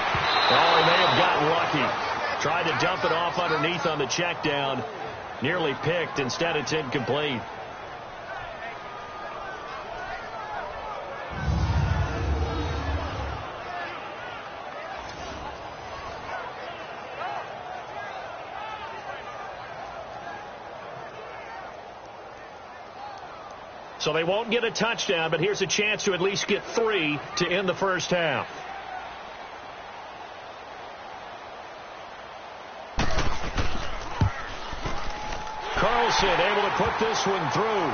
Oh, he may have gotten lucky. Tried to dump it off underneath on the check down. Nearly picked. Instead, it's incomplete. So they won't get a touchdown, but here's a chance to at least get 3 to end the 1st half. Carlson able to put this one through.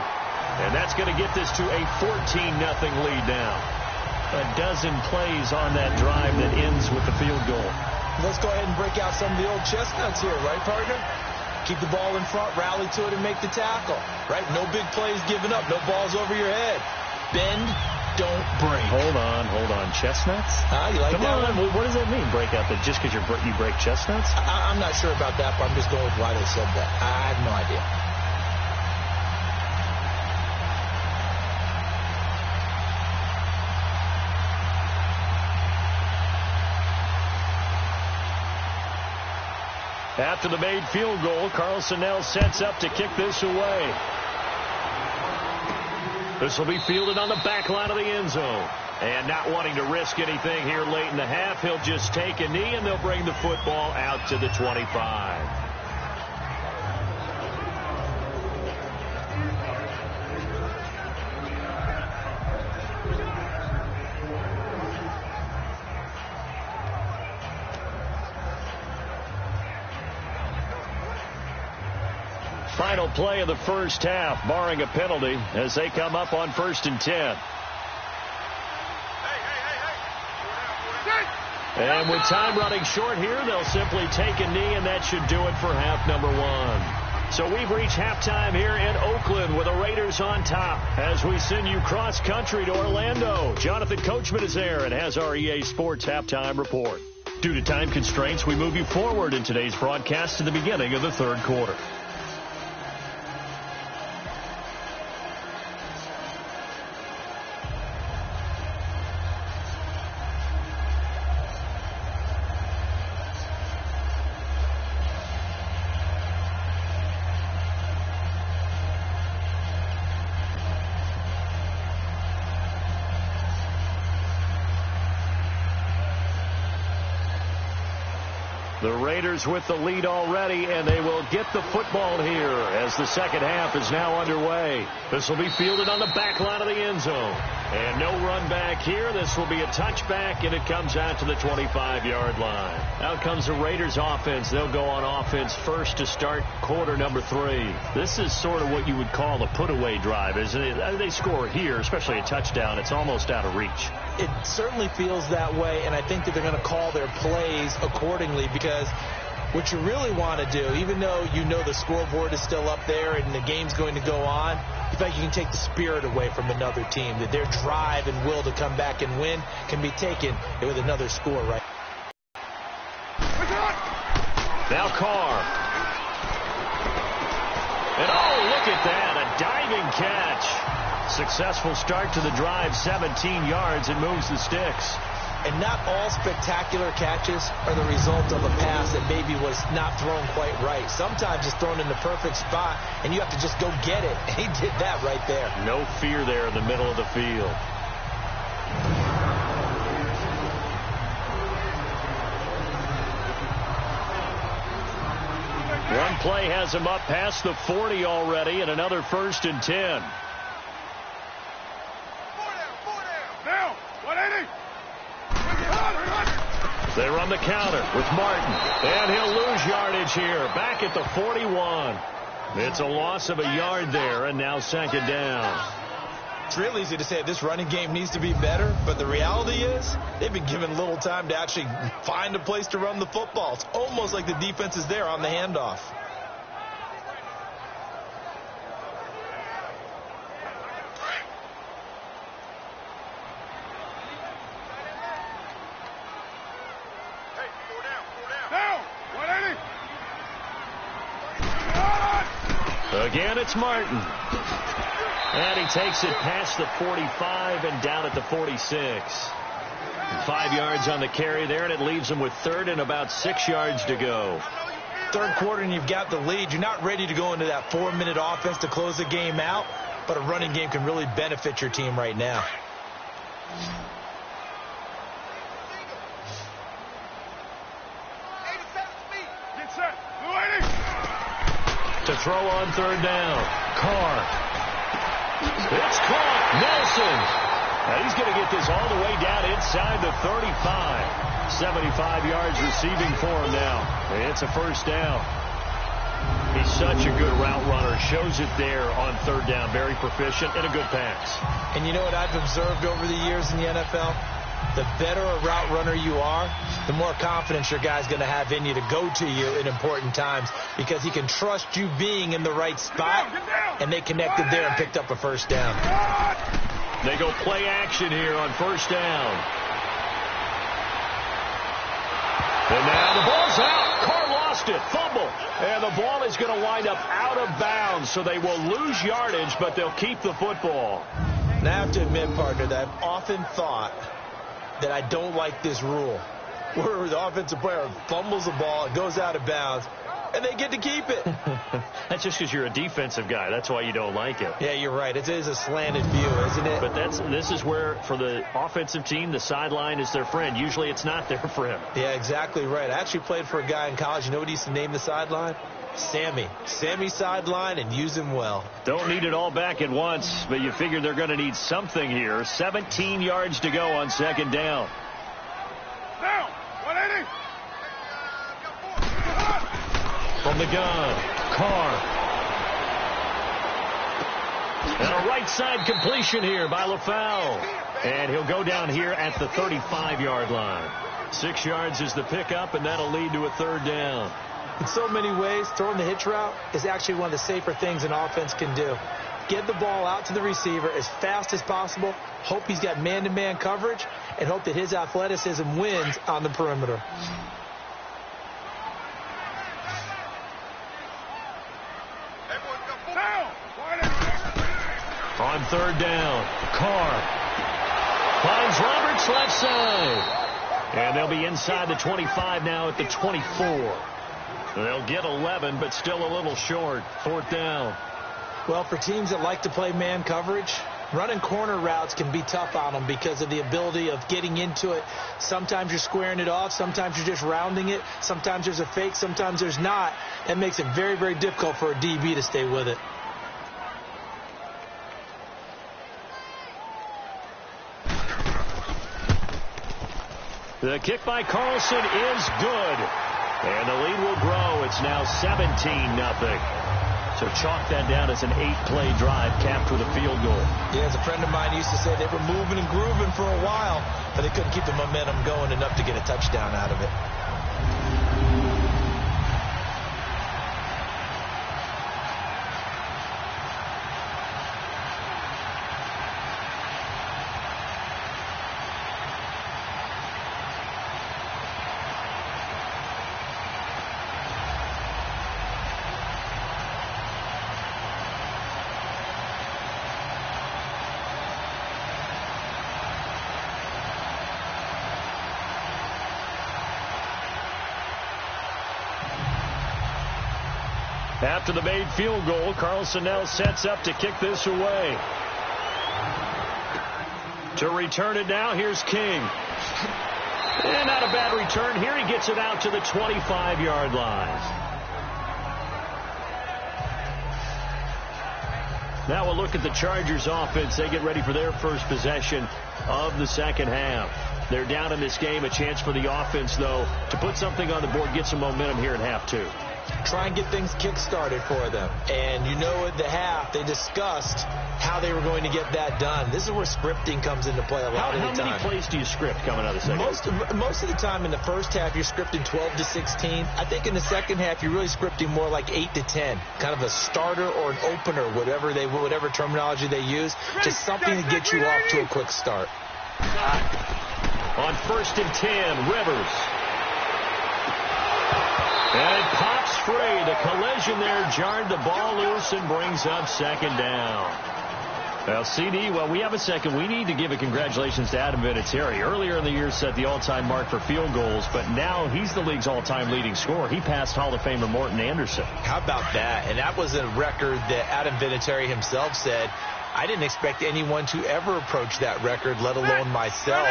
And that's going to get this to a 14-0 lead now. A dozen plays on that drive that ends with the field goal. Let's go ahead and break out some of the old chestnuts here, right, partner? Keep the ball in front, rally to it, and make the tackle, right? No big plays given up, no balls over your head. Bend, don't break. Hold on. Chestnuts? You like Come that on. one? What does that mean, break out? That just because you break chestnuts? I'm not sure about that, but I'm just going with why they said that. I have no idea. After the made field goal, Carlson now sets up to kick this away. This will be fielded on the back line of the end zone. And not wanting to risk anything here late in the half, he'll just take a knee, and they'll bring the football out to the 25. Final play of the first half, barring a penalty, as they come up on 1st and 10. And with time running short here, they'll simply take a knee, and that should do it for half number 1. So we've reached halftime here in Oakland with the Raiders on top as we send you cross-country to Orlando. Jonathan Coachman is there and has our EA Sports halftime report. Due to time constraints, we move you forward in today's broadcast to the beginning of the third quarter. The Raiders with the lead already, and they will get the football here as the second half is now underway. This will be fielded on the back line of the end zone. And no run back here. This will be a touchback, and it comes out to the 25-yard line. Out comes the Raiders offense. They'll go on offense first to start quarter number 3. This is sort of what you would call a put-away drive, isn't it? They score here, especially a touchdown. It's almost out of reach. It certainly feels that way, and I think that they're going to call their plays accordingly, because what you really want to do, even though you know the scoreboard is still up there and the game's going to go on, you think you can take the spirit away from another team, that their drive and will to come back and win can be taken with another score, right? Now Carr. And oh, look at that, a diving catch. Successful start to the drive, 17 yards, and moves the sticks. And not all spectacular catches are the result of a pass that maybe was not thrown quite right. Sometimes it's thrown in the perfect spot, and you have to just go get it. And he did that right there. No fear there in the middle of the field. One play has him up past the 40 already, and another 1st and 10. They run the counter with Martin, and he'll lose yardage here, back at the 41. It's a loss of a yard there, and now second down. It's real easy to say this running game needs to be better, but the reality is they've been given little time to actually find a place to run the football. It's almost like the defense is there on the handoff. Again, it's Martin. And he takes it past the 45 and down at the 46. 5 yards on the carry there, and it leaves him with 3rd and about 6 yards to go. Third quarter, and you've got the lead. You're not ready to go into that 4-minute offense to close the game out, but a running game can really benefit your team right now. To throw on 3rd down. Carr. It's caught. Nelson. Now he's going to get this all the way down inside the 35. 75 yards receiving for him now. It's a 1st down. He's such a good route runner. Shows it there on 3rd down. Very proficient and a good pass. And you know what I've observed over the years in the NFL? The better a route runner you are, the more confidence your guy's going to have in you to go to you in important times, because he can trust you being in the right spot, and they connected there and picked up a 1st down. They go play action here on 1st down. And now the ball's out. Carr lost it. Fumble. And the ball is going to wind up out of bounds, so they will lose yardage, but they'll keep the football. And I have to admit, partner, that I've often thought that I don't like this rule, where the offensive player fumbles the ball, it goes out of bounds, and they get to keep it. That's just because you're a defensive guy. That's why you don't like it. Yeah, you're right. It is a slanted view, isn't it? But this is where, for the offensive team, the sideline is their friend. Usually it's not there for him. Yeah, exactly right. I actually played for a guy in college. You know what he used to name the sideline? Sammy. Sammy sideline, and use him well. Don't need it all back at once, but you figure they're going to need something here. 17 yards to go on second down. Down. 180. From the gun, Carr. And a right side completion here by LaFau. And he'll go down here at the 35-yard line. 6 yards is the pickup, and that'll lead to a third down. In so many ways, throwing the hitch route is actually one of the safer things an offense can do. Get the ball out to the receiver as fast as possible, hope he's got man-to-man coverage, and hope that his athleticism wins on the perimeter. On third down, Carr finds Roberts left side. And they'll be inside the 25 now at the 24. They'll get 11, but still a little short. Fourth down. Well, for teams that like to play man coverage, running corner routes can be tough on them because of the ability of getting into it. Sometimes you're squaring it off. Sometimes you're just rounding it. Sometimes there's a fake. Sometimes there's not. That makes it very, very difficult for a DB to stay with it. The kick by Carlson is good. And the lead will grow. It's now 17-0. So chalk that down as an 8-play drive capped with a field goal. Yeah, as a friend of mine used to say, they were moving and grooving for a while, but they couldn't keep the momentum going enough to get a touchdown out of it. After the made field goal, Carlson now sets up to kick this away. To return it now, here's King. And not a bad return here. He gets it out to the 25-yard line. Now we'll look at the Chargers offense. They get ready for their first possession of the second half. They're down in this game. A chance for the offense, though, to put something on the board, get some momentum here in half two. Try and get things kick-started for them. And you know, at the half, they discussed how they were going to get that done. This is where scripting comes into play a lot of the time. How many plays do you script coming out of the second? Most of the time in the first half, you're scripting 12 to 16. I think in the second half, you're really scripting more like 8 to 10. Kind of a starter or an opener, whatever terminology they use. Just something to get you off to a quick start. On 1st and 10, Rivers. And it pops free. The collision there jarred the ball loose and brings up second down. Well, CD, we have a second. We need to give a congratulations to Adam Vinatieri. Earlier in the year set the all-time mark for field goals, but now he's the league's all-time leading scorer. He passed Hall of Famer Morton Anderson. How about that? And that was a record that Adam Vinatieri himself said, I didn't expect anyone to ever approach that record, let alone myself.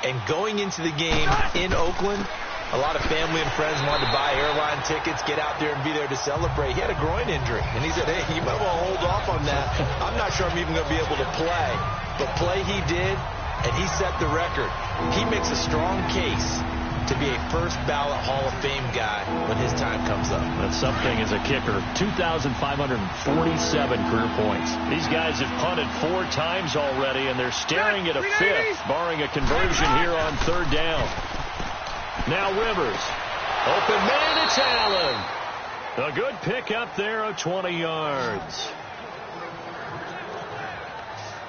And going into the game in Oakland, a lot of family and friends wanted to buy airline tickets, get out there and be there to celebrate. He had a groin injury, and he said, hey, you might want to hold off on that. I'm not sure I'm even going to be able to play. But play he did, and he set the record. He makes a strong case to be a first-ballot Hall of Fame guy when his time comes up. That's something as a kicker. 2,547 career points. These guys have punted 4 times already, and they're staring at a 5th, barring a conversion here on 3rd down. Now Rivers. Open man, it's Allen. A good pickup there of 20 yards.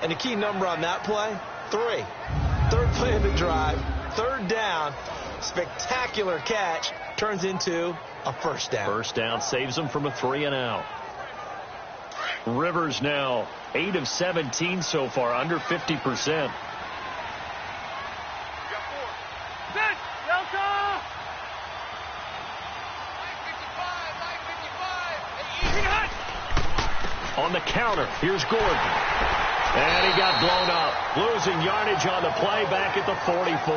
And the key number on that play, 3. 3rd play of the drive, 3rd down. Spectacular catch turns into a first down. First down saves them from a 3-and-out. Rivers now 8 of 17 so far, under 50%. On the counter, here's Gordon. And he got blown up. Losing yardage on the play back at the 44.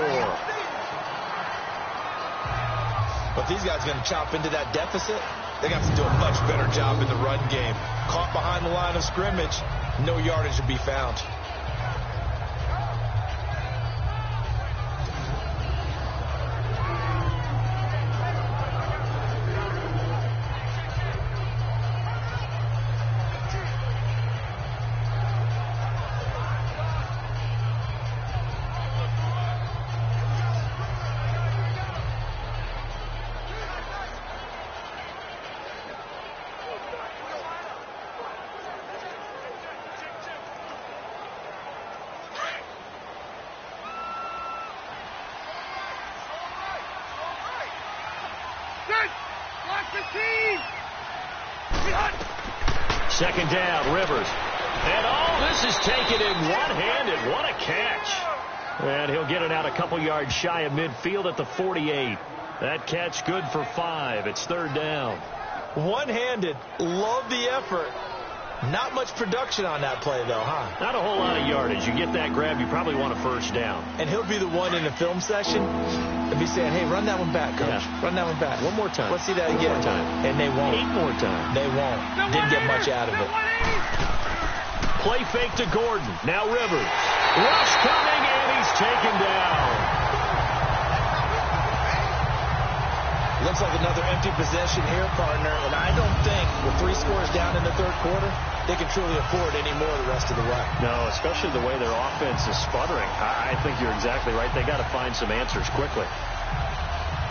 But these guys are going to chop into that deficit. They got to do a much better job in the run game. Caught behind the line of scrimmage, no yardage to be found. Second down, Rivers. And all this is taken in one-handed. What a catch. And he'll get it out a couple yards shy of midfield at the 48. That catch good for 5. It's third down. One-handed. Love the effort. Not much production on that play, though, huh? Not a whole lot of yardage. You get that grab, you probably want a first down. And he'll be the one in the film session and be saying, hey, run that one back, coach. Yeah. Run that one back. One more time. Let's see that again. One more time. And they won't. 8 more times. They won't. Didn't get much out of it. Play fake to Gordon. Now Rivers. Rush coming, and he's taken down. Looks like another empty possession here, partner. And I don't think with 3 scores down in the third quarter, they can truly afford any more the rest of the way. No, especially the way their offense is sputtering. I think you're exactly right. They got to find some answers quickly.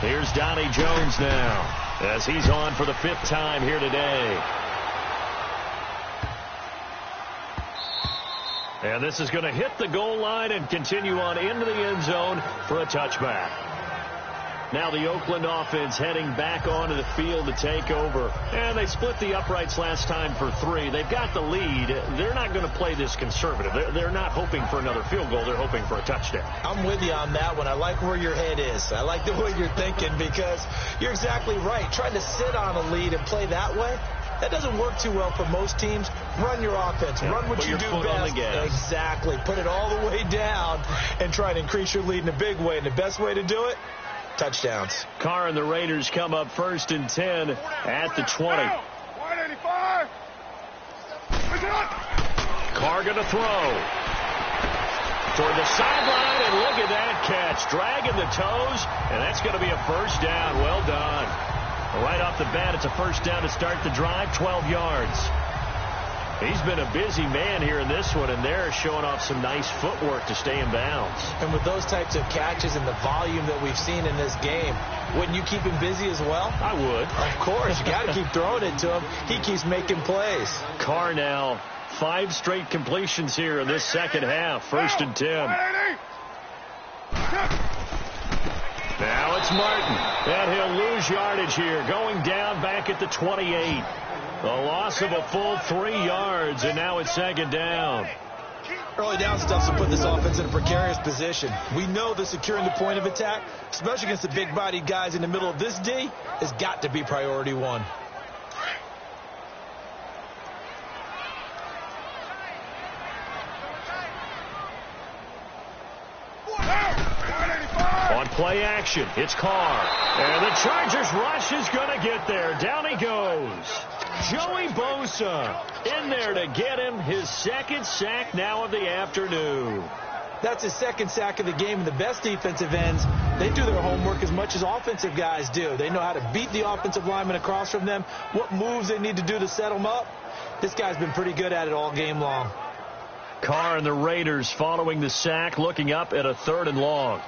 Here's Donnie Jones now as he's on for the 5th time here today. And this is going to hit the goal line and continue on into the end zone for a touchback. Now the Oakland offense heading back onto the field to take over. And they split the uprights last time for 3. They've got the lead. They're not going to play this conservative. They're not hoping for another field goal. They're hoping for a touchdown. I'm with you on that one. I like where your head is. I like the way you're thinking because you're exactly right. Trying to sit on a lead and play that way, that doesn't work too well for most teams. Run your offense. Yeah, run what you do best. Exactly. Put it all the way down and try to increase your lead in a big way. And the best way to do it, touchdowns. Carr and the Raiders come up 1st and 10 at the 20. 185. Carr going to throw. Toward the sideline, and look at that catch. Dragging the toes, and that's going to be a first down. Well done. Right off the bat, it's a first down to start the drive, 12 yards. He's been a busy man here in this one, and they're showing off some nice footwork to stay in bounds. And with those types of catches and the volume that we've seen in this game, wouldn't you keep him busy as well? I would. Of course. You got to keep throwing it to him. He keeps making plays. Carr now, 5 straight completions here in this second half. 1st and 10. Now it's Martin. And he'll lose yardage here. Going down back at the 28. The loss of a full 3 yards, and now it's 2nd down. Early down stuff to put this offense in a precarious position. We know that securing the point of attack, especially against the big-bodied guys in the middle of this D, has got to be priority 1. On play action, it's Carr. And the Chargers rush is going to get there. Down he goes. Joey Bosa in there to get him his 2nd sack now of the afternoon. That's his 2nd sack of the game. And the best defensive ends, they do their homework as much as offensive guys do. They know how to beat the offensive lineman across from them, what moves they need to do to set them up. This guy's been pretty good at it all game long. Carr and the Raiders following the sack, looking up at a 3rd and long.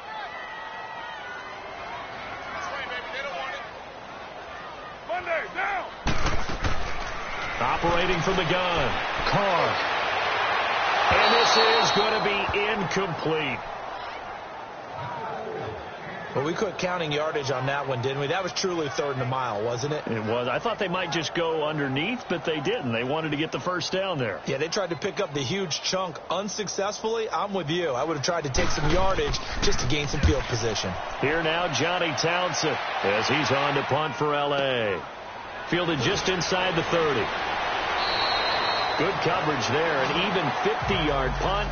Operating from the gun, Carr. And this is going to be incomplete. Well, we quit counting yardage on that one, didn't we? That was truly 3rd and a mile, wasn't it? It was. I thought they might just go underneath, but they didn't. They wanted to get the first down there. Yeah, they tried to pick up the huge chunk unsuccessfully. I'm with you. I would have tried to take some yardage just to gain some field position. Here now, Johnny Townsend as he's on to punt for L.A. Fielded just inside the 30. Good coverage there. An even 50-yard punt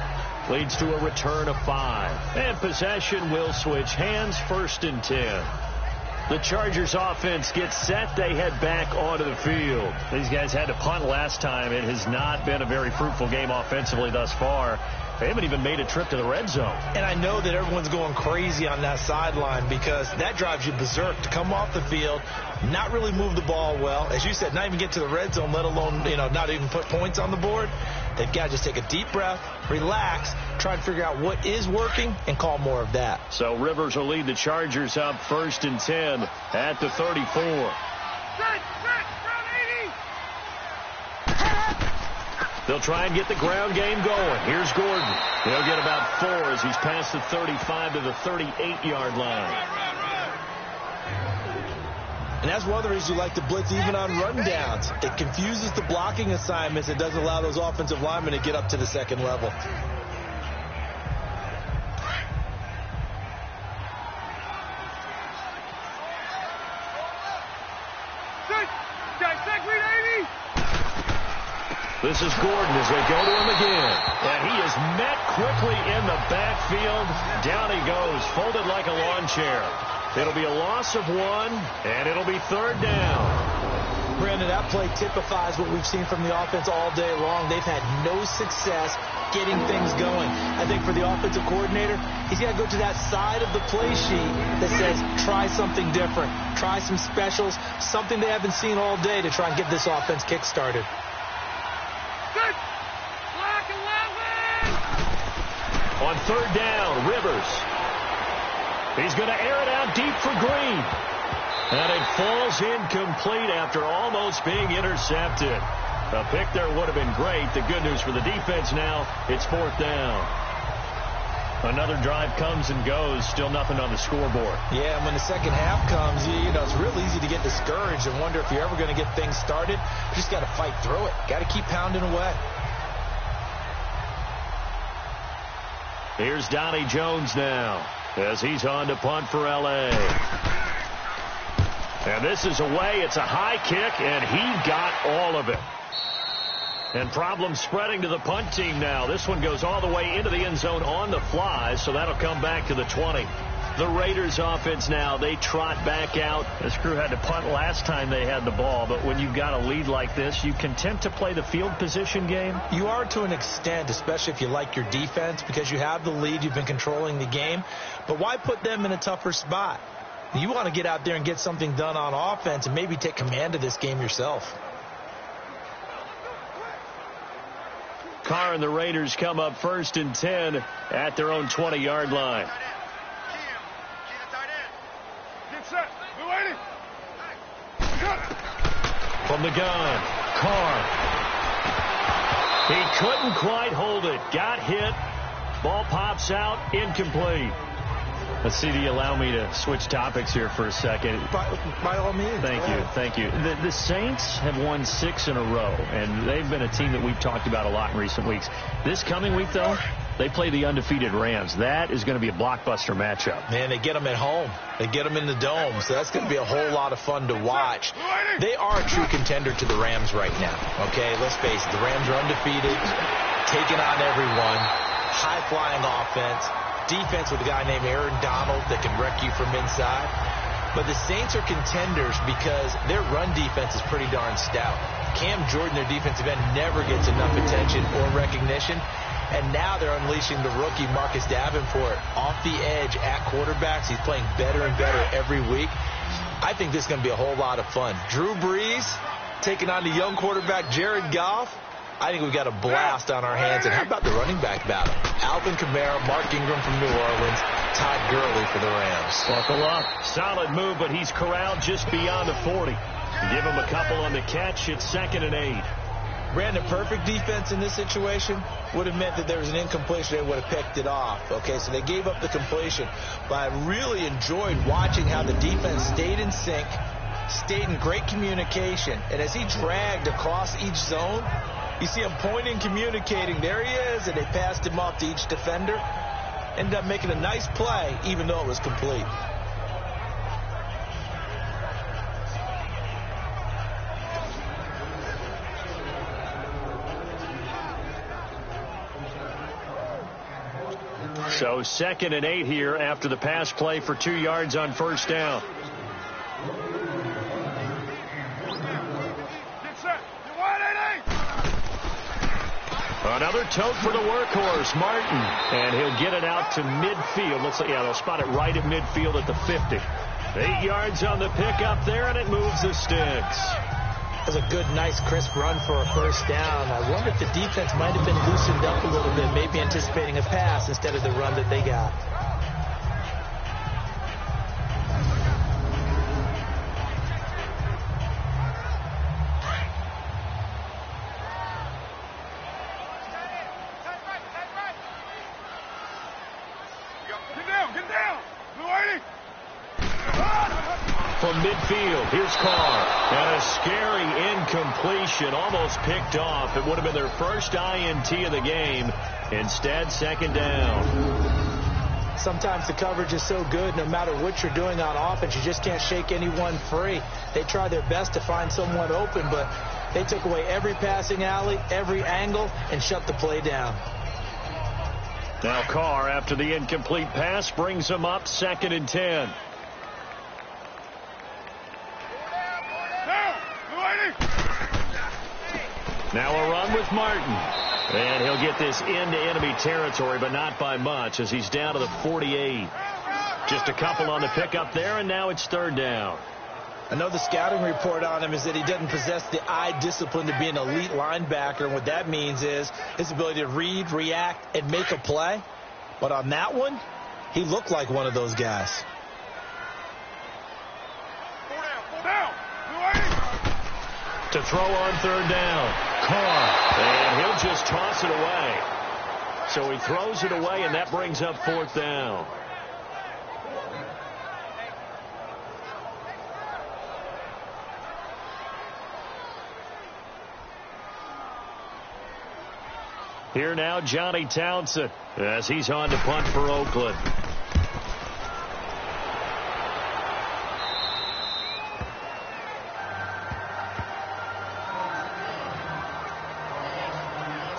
leads to a return of 5. And possession will switch hands, 1st and 10. The Chargers offense gets set. They head back onto the field. These guys had to punt last time. It has not been a very fruitful game offensively thus far. They haven't even made a trip to the red zone. And I know that everyone's going crazy on that sideline because that drives you berserk to come off the field, not really move the ball well. As you said, not even get to the red zone, let alone, not even put points on the board. They've got to just take a deep breath, relax, try and figure out what is working, and call more of that. So Rivers will lead the Chargers up 1st and 10 at the 34. They'll try and get the ground game going. Here's Gordon. He'll get about 4 as he's past the 35 to the 38-yard line. And that's one of the reasons you like to blitz even on rundowns. It confuses the blocking assignments. It doesn't allow those offensive linemen to get up to the second level. This is Gordon as they go to him again. And he is met quickly in the backfield. Down he goes, folded like a lawn chair. It'll be a loss of 1, and it'll be 3rd down. Brandon, that play typifies what we've seen from the offense all day long. They've had no success getting things going. I think for the offensive coordinator, he's got to go to that side of the play sheet that says, try something different. Try some specials, something they haven't seen all day to try and get this offense kick-started. On 3rd down, Rivers. He's going to air it out deep for Green. And it falls incomplete after almost being intercepted. A pick there would have been great. The good news for the defense now, it's 4th down. Another drive comes and goes. Still nothing on the scoreboard. Yeah, and when the second half comes, it's real easy to get discouraged and wonder if you're ever going to get things started. You just got to fight through it. Got to keep pounding away. Here's Donnie Jones now as he's on to punt for L.A. And this is away. It's a high kick, and he got all of it. And problems spreading to the punt team now. This one goes all the way into the end zone on the fly, so that'll come back to the 20. The Raiders offense now, they trot back out. This crew had to punt last time they had the ball, but when you've got a lead like this, you content to play the field position game? You are to an extent, especially if you like your defense, because you have the lead, you've been controlling the game. But why put them in a tougher spot? You want to get out there and get something done on offense and maybe take command of this game yourself. Carr and the Raiders come up 1st and 10 at their own 20-yard line. From the gun, Carr. He couldn't quite hold it. Got hit. Ball pops out. Incomplete. Let's see, do you allow me to switch topics here for a second? By all means. Thank you. The Saints have won 6 in a row, and they've been a team that we've talked about a lot in recent weeks. This coming week, though, they play the undefeated Rams. That is going to be a blockbuster matchup. Man, they get them at home. They get them in the dome, so that's going to be a whole lot of fun to watch. They are a true contender to the Rams right now, okay? Let's face it, the Rams are undefeated, taking on everyone, high-flying offense, defense with a guy named Aaron Donald that can wreck you from inside. But the Saints are contenders because their run defense is pretty darn stout. Cam Jordan, their defensive end, never gets enough attention or recognition. And now they're unleashing the rookie Marcus Davenport off the edge at quarterbacks. He's playing better and better every week. I think this is going to be a whole lot of fun. Drew Brees taking on the young quarterback Jared Goff. I think we've got a blast on our hands. And how about the running back battle? Alvin Kamara, Mark Ingram from New Orleans, Todd Gurley for the Rams. Buckle up. Solid move, but he's corralled just beyond the 40. Give him a couple on the catch. It's 2nd and 8. Brandon, perfect defense in this situation would have meant that there was an incompletion. They would have picked it off. Okay, so they gave up the completion. But I really enjoyed watching how the defense stayed in sync, stayed in great communication. And as he dragged across each zone, you see him pointing, communicating. There he is, and they passed him off to each defender. Ended up making a nice play, even though it was complete. So 2nd and 8 here after the pass play for 2 yards on first down. Another tote for the workhorse, Martin. And he'll get it out to midfield. Looks like, yeah, they'll spot it right at midfield at the 50. 8 yards on the pickup there, and it moves the sticks. That's a good, nice, crisp run for a first down. I wonder if the defense might have been loosened up a little bit, maybe anticipating a pass instead of the run that they got. From midfield, here's Carr. And a scary incompletion, almost picked off. It would have been their first INT of the game. Instead, 2nd down. Sometimes the coverage is so good, no matter what you're doing on offense, you just can't shake anyone free. They try their best to find someone open, but they took away every passing alley, every angle, and shut the play down. Now Carr, after the incomplete pass, brings him up 2nd and 10. Now a run with Martin. And he'll get this into enemy territory, but not by much, as he's down to the 48. Just a couple on the pickup there, and now it's 3rd down. I know the scouting report on him is that he doesn't possess the eye discipline to be an elite linebacker, and what that means is his ability to read, react, and make a play. But on that one, he looked like one of those guys. To throw on 3rd down, Carr, and he'll just toss it away. So he throws it away, and that brings up 4th down. Here now, Johnny Townsend, as he's on to punt for Oakland.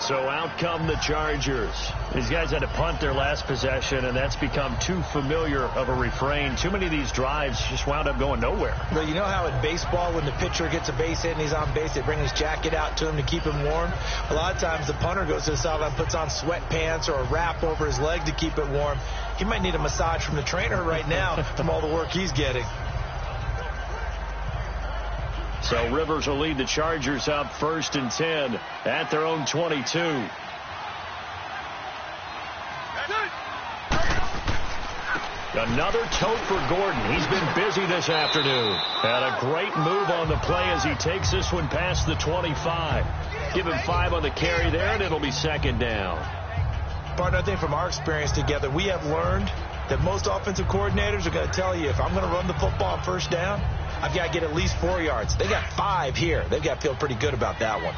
So out come the Chargers. These guys had to punt their last possession, and that's become too familiar of a refrain. Too many of these drives just wound up going nowhere. But you know how in baseball, when the pitcher gets a base hit and he's on base, they bring his jacket out to him to keep him warm? A lot of times the punter goes to the sideline, puts on sweatpants or a wrap over his leg to keep it warm. He might need a massage from the trainer right now from all the work he's getting. So Rivers will lead the Chargers up 1st and 10 at their own 22. Another tote for Gordon. He's been busy this afternoon. And a great move on the play as he takes this one past the 25. Give him 5 on the carry there, and it'll be 2nd down. Partner, I think from our experience together, we have learned that most offensive coordinators are going to tell you, if I'm going to run the football on 1st down, I've got to get at least 4 yards. They got 5 here. They've got to feel pretty good about that one.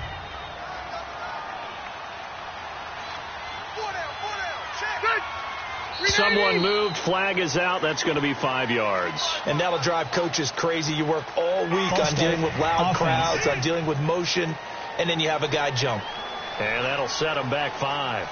Someone moved. Flag is out. That's going to be 5 yards. And that'll drive coaches crazy. You work all week on dealing with loud crowds, on dealing with motion, and then you have a guy jump. And that'll set him back 5.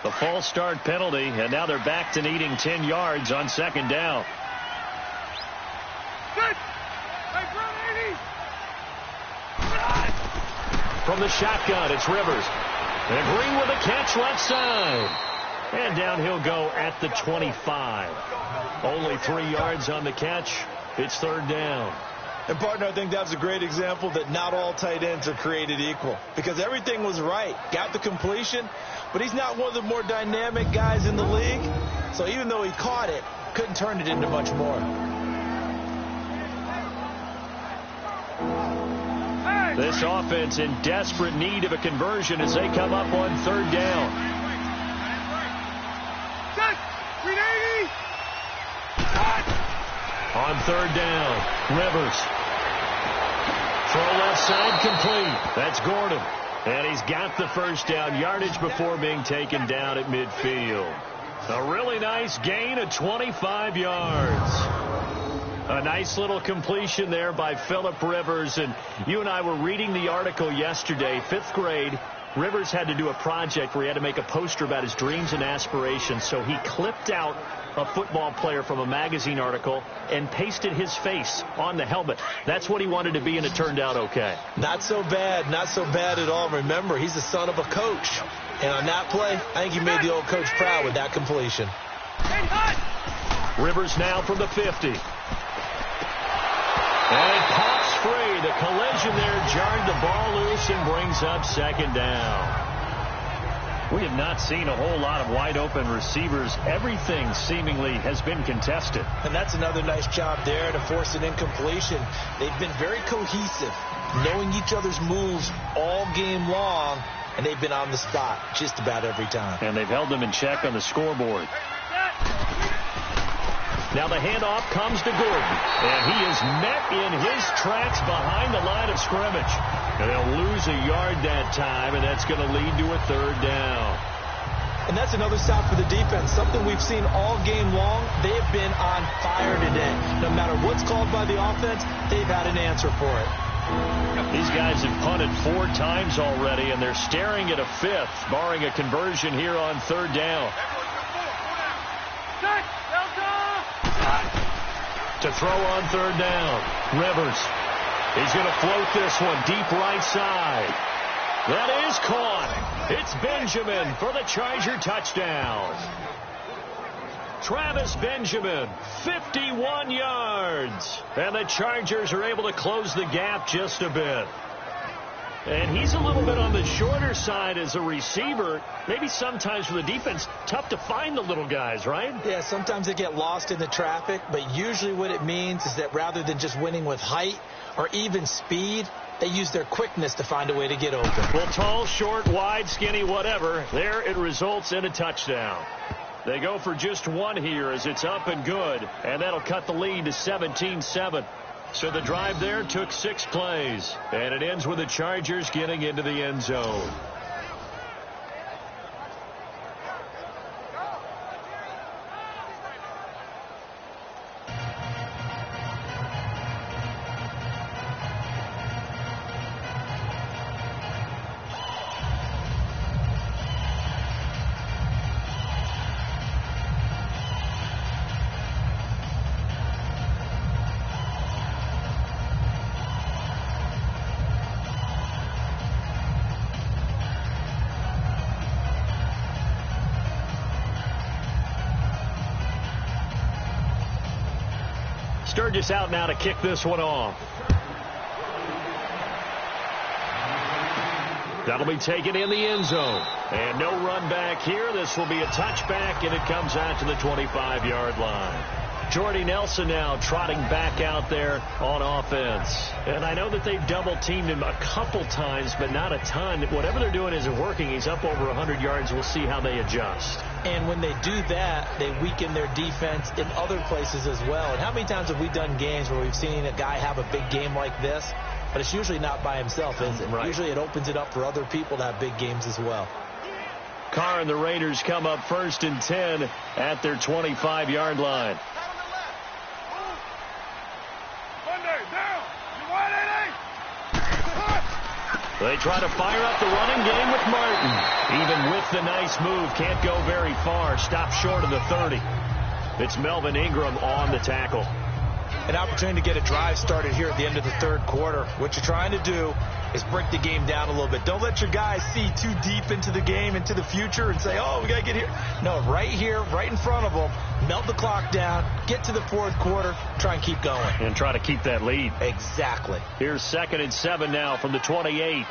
The false start penalty, and now they're back to needing 10 yards on 2nd down. From the shotgun, it's Rivers. And Green with a catch left side. And down he'll go at the 25. Only 3 yards on the catch. It's 3rd down. And, partner, I think that's a great example that not all tight ends are created equal. Because everything was right. Got the completion, but he's not one of the more dynamic guys in the league. So even though he caught it, couldn't turn it into much more. This offense in desperate need of a conversion as they come up on 3rd down. On 3rd down, Rivers. Throw left side complete. That's Gordon. And he's got the 1st down yardage before being taken down at midfield. A really nice gain of 25 yards. A nice little completion there by Phillip Rivers. And you and I were reading the article yesterday, 5th grade. Rivers had to do a project where he had to make a poster about his dreams and aspirations. So he clipped out a football player from a magazine article and pasted his face on the helmet. That's what he wanted to be, and it turned out okay. Not so bad. Not so bad at all. Remember, he's the son of a coach. And on that play, I think he made the old coach proud with that completion. Rivers now from the 50. And it pops free. The collision there jarred the ball loose and brings up 2nd down. We have not seen a whole lot of wide-open receivers. Everything seemingly has been contested. And that's another nice job there to force an incompletion. They've been very cohesive, knowing each other's moves all game long, and they've been on the spot just about every time. And they've held them in check on the scoreboard. Now the handoff comes to Gordon, and he is met in his tracks behind the line of scrimmage. And they'll lose a yard that time, and that's going to lead to a 3rd down. And that's another stop for the defense, something we've seen all game long. They have been on fire today. No matter what's called by the offense, they've had an answer for it. These guys have punted 4 times already, and they're staring at a 5th, barring a conversion here on 3rd down. To throw on 3rd down, Rivers. He's going to float this one deep right side. That is caught. It's Benjamin for the Charger touchdown. Travis Benjamin, 51 yards. And the Chargers are able to close the gap just a bit. And he's a little bit on the shorter side as a receiver. Maybe sometimes for the defense, tough to find the little guys, right? Yeah, sometimes they get lost in the traffic, but usually what it means is that rather than just winning with height or even speed, they use their quickness to find a way to get open. Well, tall, short, wide, skinny, whatever, there it results in a touchdown. They go for just one here as it's up and good, and that'll cut the lead to 17-7. So the drive there took 6 plays, and it ends with the Chargers getting into the end zone. Sturgis out now to kick this one off. That'll be taken in the end zone. And no run back here. This will be a touchback, and it comes out to the 25-yard line. Jordy Nelson now trotting back out there on offense. And I know that they've double-teamed him a couple times, but not a ton. Whatever they're doing isn't working. He's up over 100 yards. We'll see how they adjust. And when they do that, they weaken their defense in other places as well. And how many times have we done games where we've seen a guy have a big game like this, but it's usually not by himself, is it? Right. Usually it opens it up for other people to have big games as well. Carr and the Raiders come up 1st and 10 at their 25-yard line. They try to fire up the running game with Martin. Even with the nice move, can't go very far. Stopped short of the 30. It's Melvin Ingram on the tackle. An opportunity to get a drive started here at the end of the 3rd quarter. What you're trying to do is break the game down a little bit. Don't let your guys see too deep into the game, into the future, and say, oh, we got to get here. No, right here, right in front of them, melt the clock down, get to the 4th quarter, try and keep going. And try to keep that lead. Exactly. Here's 2nd and 7 now from the 28.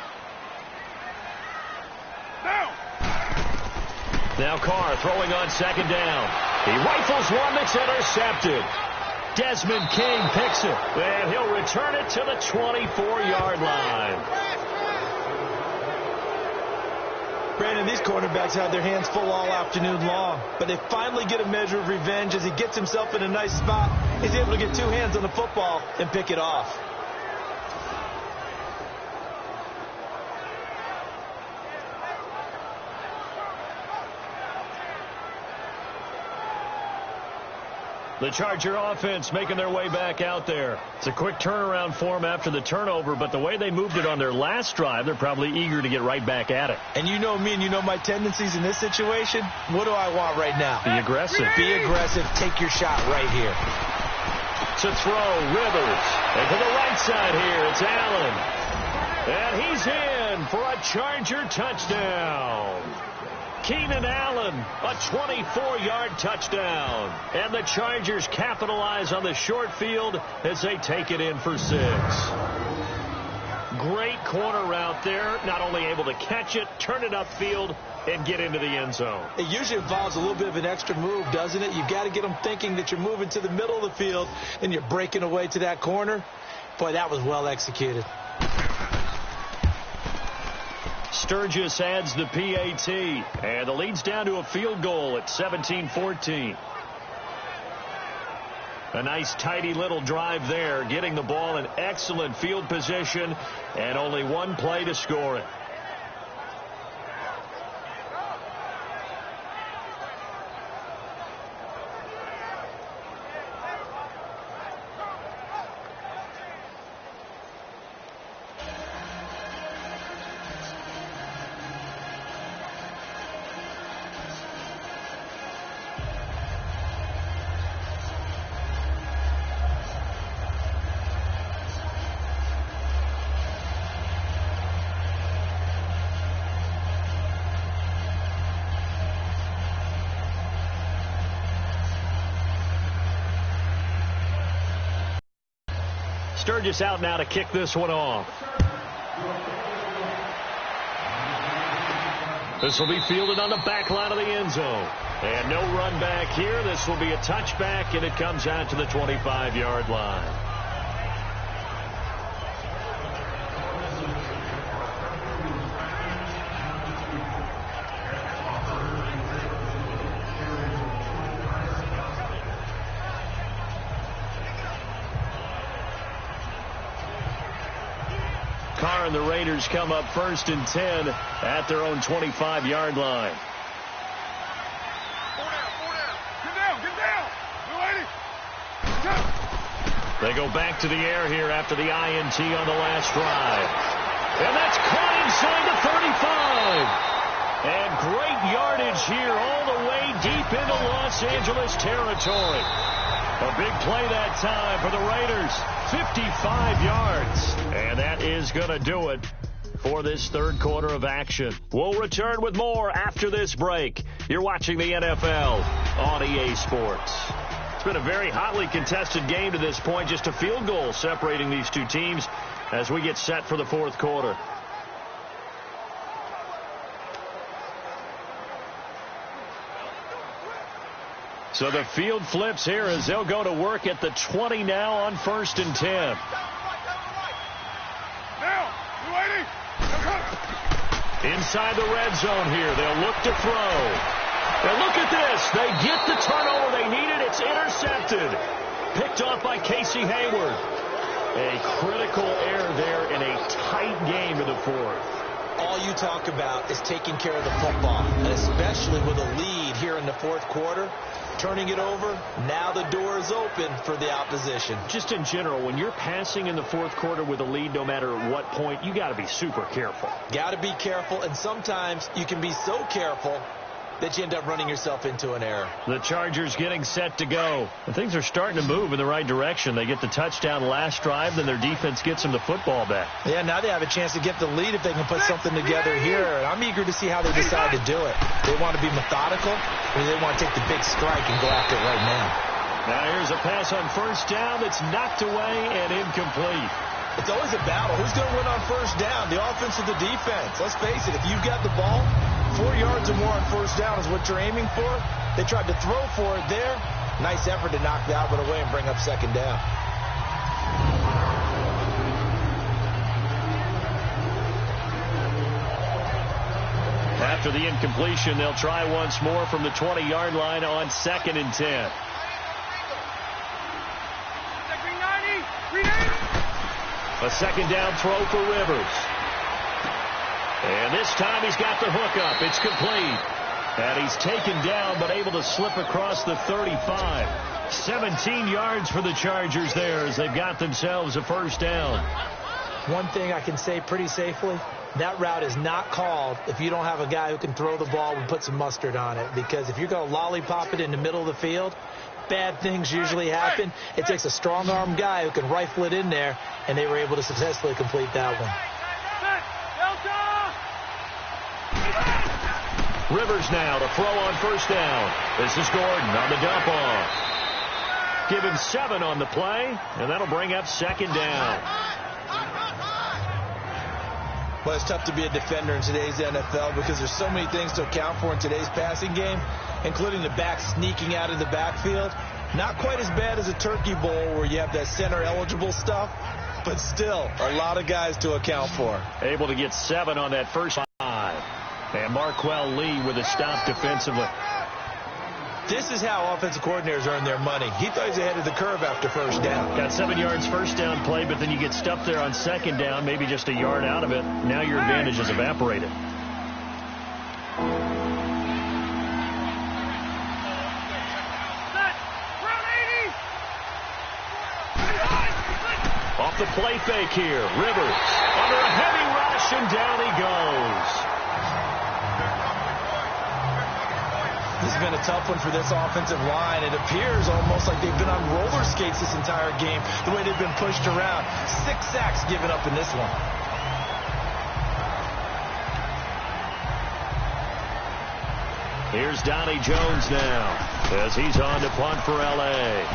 Now Carr throwing on 2nd down. He rifles one that's intercepted. Desmond King picks it, and he'll return it to the 24-yard line. Brandon, these quarterbacks had their hands full all afternoon long, but they finally get a measure of revenge as he gets himself in a nice spot. He's able to get 2 hands on the football and pick it off. The Charger offense making their way back out there. It's a quick turnaround for them after the turnover, but the way they moved it on their last drive, they're probably eager to get right back at it. And you know me and you know my tendencies in this situation. What do I want right now? Be aggressive. Be aggressive. Take your shot right here. To throw, Rivers. And to the right side here, it's Allen. And he's in for a Charger touchdown. Keenan Allen, a 24-yard touchdown. And the Chargers capitalize on the short field as they take it in for 6. Great corner route there. Not only able to catch it, turn it upfield, and get into the end zone. It usually involves a little bit of an extra move, doesn't it? You've got to get them thinking that you're moving to the middle of the field and you're breaking away to that corner. Boy, that was well executed. Sturgis adds the PAT, and the lead's down to a field goal at 17-14. A nice, tidy little drive there, getting the ball in excellent field position, and only one play to score it. Sturgis out now to kick this one off. This will be fielded on the back line of the end zone. And no run back here. This will be a touchback, and it comes out to the 25-yard line. Carr and the Raiders come up 1st and 10 at their own 25-yard line. Get down. They go back to the air here after the INT on the last drive. And that's caught inside the 35. And great yardage here all the way deep into Los Angeles territory. A big play that time for the Raiders. 55 yards. And that is going to do it for this third quarter of action. We'll return with more after this break. You're watching the NFL on EA Sports. It's been a very hotly contested game to this point. Just a field goal separating these two teams as we get set for the fourth quarter. So the field flips here as they'll go to work at the 20 now on 1st and 10. Inside the red zone here. They'll look to throw. And look at this. They get the turnover they needed. It's intercepted. Picked off by Casey Hayward. A critical error there in a tight game in the fourth. All you talk about is taking care of the football, and especially with a lead here in the fourth quarter. Turning it over, now the door is open for the opposition. Just in general, when you're passing in the fourth quarter with a lead, no matter what point, you got to be super careful. Got to be careful, and sometimes you can be so careful that you end up running yourself into an error. The Chargers getting set to go. And things are starting to move in the right direction. They get the touchdown last drive, then their defense gets them the football back. Yeah, now they have a chance to get the lead if they can put something together here. And I'm eager to see how they decide to do it. They want to be methodical, or they want to take the big strike and go after it right now. Now here's a pass on 1st down that's knocked away and incomplete. It's always a battle. Who's going to win on 1st down, the offense or the defense? Let's face it, if you've got the ball, 4 yards or more on 1st down is what you're aiming for. They tried to throw for it there. Nice effort to knock the outlet away and bring up 2nd down. After the incompletion, they'll try once more from the 20-yard line on 2nd and 10. A 2nd down throw for Rivers. And this time he's got the hook up. It's complete. And he's taken down but able to slip across the 35. 17 yards for the Chargers there as they've got themselves a first down. One thing I can say pretty safely, that route is not called if you don't have a guy who can throw the ball and put some mustard on it. Because if you're going to lollipop it in the middle of the field, bad things usually happen. It takes a strong-arm guy who can rifle it in there, and they were able to successfully complete that one. Rivers now to throw on first down. This is Gordon on the dump off. Give him 7 on the play, and that'll bring up second down. Well, it's tough to be a defender in today's NFL because there's so many things to account for in today's passing game, including the back sneaking out of the backfield. Not quite as bad as a turkey bowl where you have that center-eligible stuff, but still a lot of guys to account for. Able to get 7 on that first 5. And Marquell Lee with a stop defensively. This is how offensive coordinators earn their money. He thought he was ahead of the curve after first down. Got 7 yards first down play, but then you get stuffed there on second down, maybe just a yard out of it. Now your advantage is evaporated. Off the play fake here. Rivers under a heavy rush, and down he goes. This has been a tough one for this offensive line. It appears almost like they've been on roller skates this entire game, the way they've been pushed around. 6 sacks given up in this one. Here's Donnie Jones now as he's on to punt for L.A.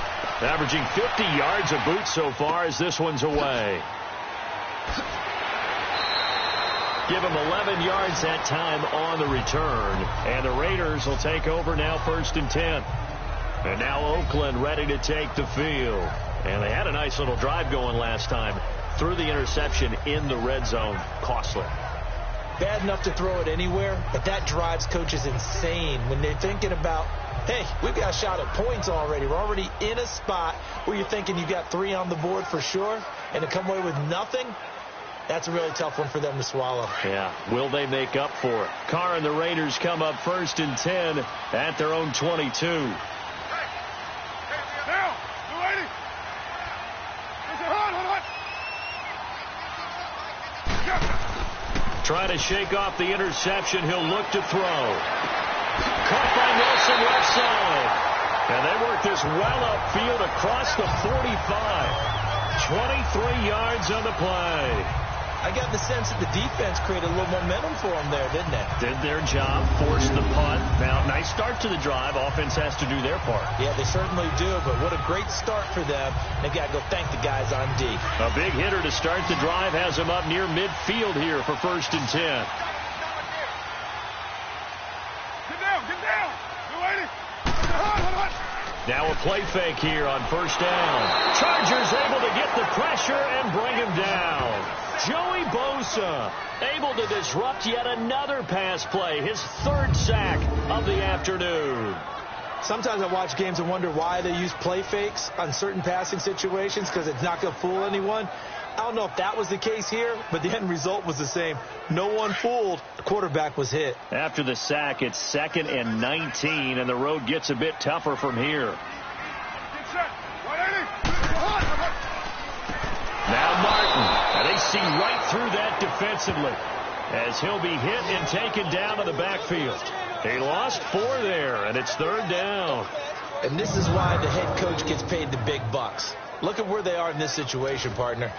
Averaging 50 yards a boot so far as this one's away. Give him 11 yards that time on the return. And the Raiders will take over now 1st and 10. And now Oakland ready to take the field. And they had a nice little drive going last time. Threw the interception in the red zone. Costly. Bad enough to throw it anywhere, but that drives coaches insane when they're thinking about, hey, we've got a shot at points already. We're already in a spot where you're thinking you got 3 on the board for sure, and to come away with nothing, that's a really tough one for them to swallow. Yeah. Will they make up for it? Carr and the Raiders come up 1st and 10 at their own 22. Now, you ready? Hold. Trying to shake off the interception. He'll look to throw. Caught by Nelson left side. And they work this well upfield across the 45. 23 yards on the play. I got the sense that the defense created a little momentum for them there, didn't they? Did their job, forced the punt. Now, nice start to the drive. Offense has to do their part. Yeah, they certainly do, but what a great start for them. They've got to go thank the guys on D. A big hitter to start the drive has him up near midfield here for 1st and 10. Get down. You ready? Hold. Now a play fake here on first down. Chargers able to get the pressure and bring him down. Joey Bosa able to disrupt yet another pass play. His 3rd sack of the afternoon. Sometimes I watch games and wonder why they use play fakes on certain passing situations because it's not going to fool anyone. I don't know if that was the case here, but the end result was the same. No one fooled. The quarterback was hit. After the sack, it's 2nd and 19, and the road gets a bit tougher from here. Get set. 180. Now Martin, and they see right through that defensively as he'll be hit and taken down to the backfield. He lost 4 there, and it's 3rd down. And this is why the head coach gets paid the big bucks. Look at where they are in this situation, partner.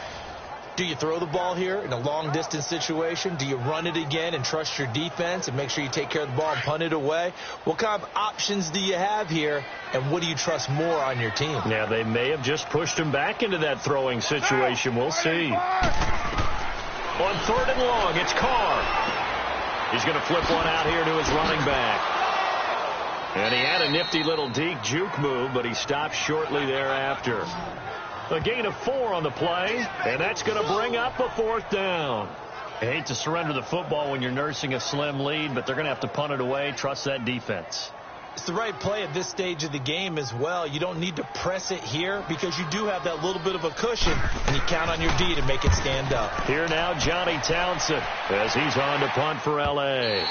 Do you throw the ball here in a long-distance situation? Do you run it again and trust your defense and make sure you take care of the ball and punt it away? What kind of options do you have here, and what do you trust more on your team? Yeah, they may have just pushed him back into that throwing situation. We'll see. On 3rd and long, it's Carr. He's going to flip one out here to his running back. And he had a nifty little deke juke move, but he stopped shortly thereafter. A gain of 4 on the play, and that's going to bring up a 4th down. I hate to surrender the football when you're nursing a slim lead, but they're going to have to punt it away. Trust that defense. It's the right play at this stage of the game as well. You don't need to press it here because you do have that little bit of a cushion, and you count on your D to make it stand up. Here now, Johnny Townsend, as he's on to punt for L.A.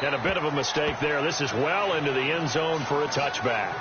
And a bit of a mistake there. This is well into the end zone for a touchback.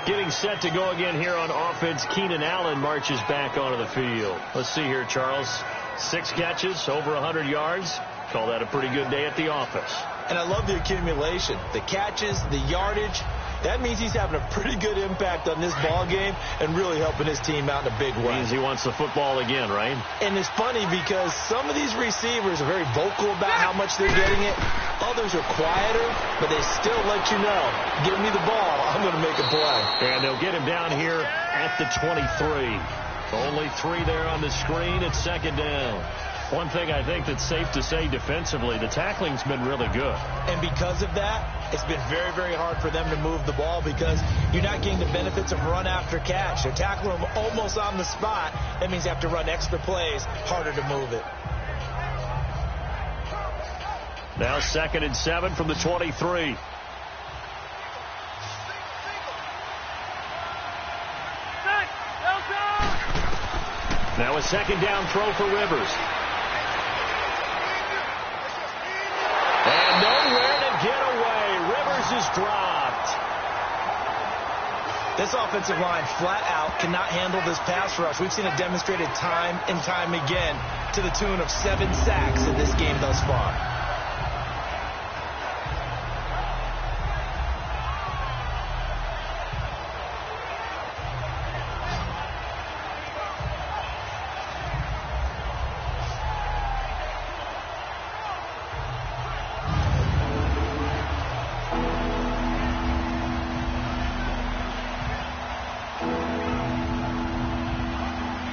Getting set to go again here on offense, Keenan Allen marches back onto the field. Let's see here, Charles. 6 catches, over 100 yards. Call that a pretty good day at the office. And I love the accumulation. The catches, the yardage. That means he's having a pretty good impact on this ball game and really helping his team out in a big way. Means he wants the football again, right? And it's funny because some of these receivers are very vocal about how much they're getting it. Others are quieter, but they still let you know, give me the ball, I'm going to make a play. And they'll get him down here at the 23. Only 3 there on the screen. It's second down. One thing I think that's safe to say defensively, the tackling's been really good. And because of that, it's been very, very hard for them to move the ball because you're not getting the benefits of run after catch. They're tackling them almost on the spot. That means you have to run extra plays, harder to move it. Now 2nd and 7 from the 23. Now a 2nd down throw for Rivers. And nowhere to get away. Rivers is dropped. This offensive line flat out cannot handle this pass rush. We've seen it demonstrated time and time again to the tune of 7 sacks in this game thus far.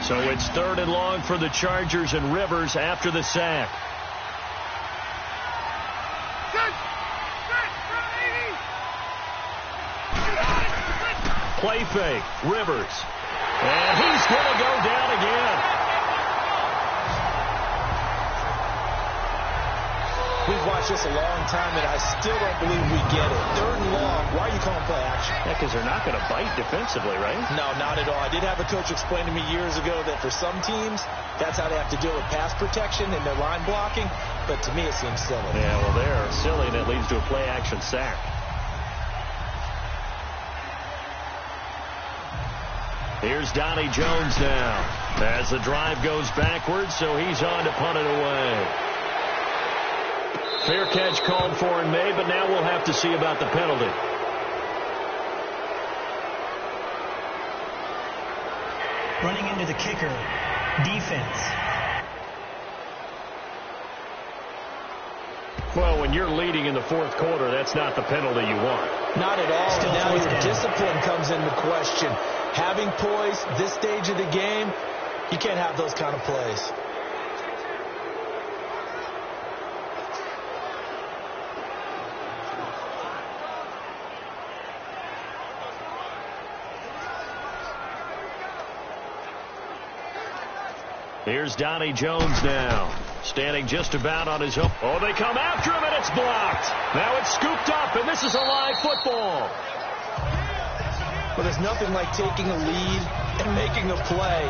So it's 3rd and long for the Chargers, and Rivers after the sack. Play fake, Rivers. And he's going to go down again. We've watched this a long time, and I still don't believe we get it. 3rd and long. Why are you calling play action? Yeah, because they're not going to bite defensively, right? No, not at all. I did have a coach explain to me years ago that for some teams, that's how they have to deal with pass protection and their line blocking. But to me, it seems silly. Yeah, well, they're silly, and it leads to a play-action sack. Here's Donnie Jones now. As the drive goes backwards, so he's on to punt it away. Fair catch called for and made, but now we'll have to see about the penalty. Running into the kicker. Defense. Well, when you're leading in the 4th quarter, that's not the penalty you want. Not at all. Still now your down. discipline comes into question. Having poise this stage of the game, you can't have those kind of plays. Here's Donnie Jones now, standing just about on his own. Oh, they come after him, and it's blocked. Now it's scooped up, and this is a live football. Well, there's nothing like taking a lead and making a play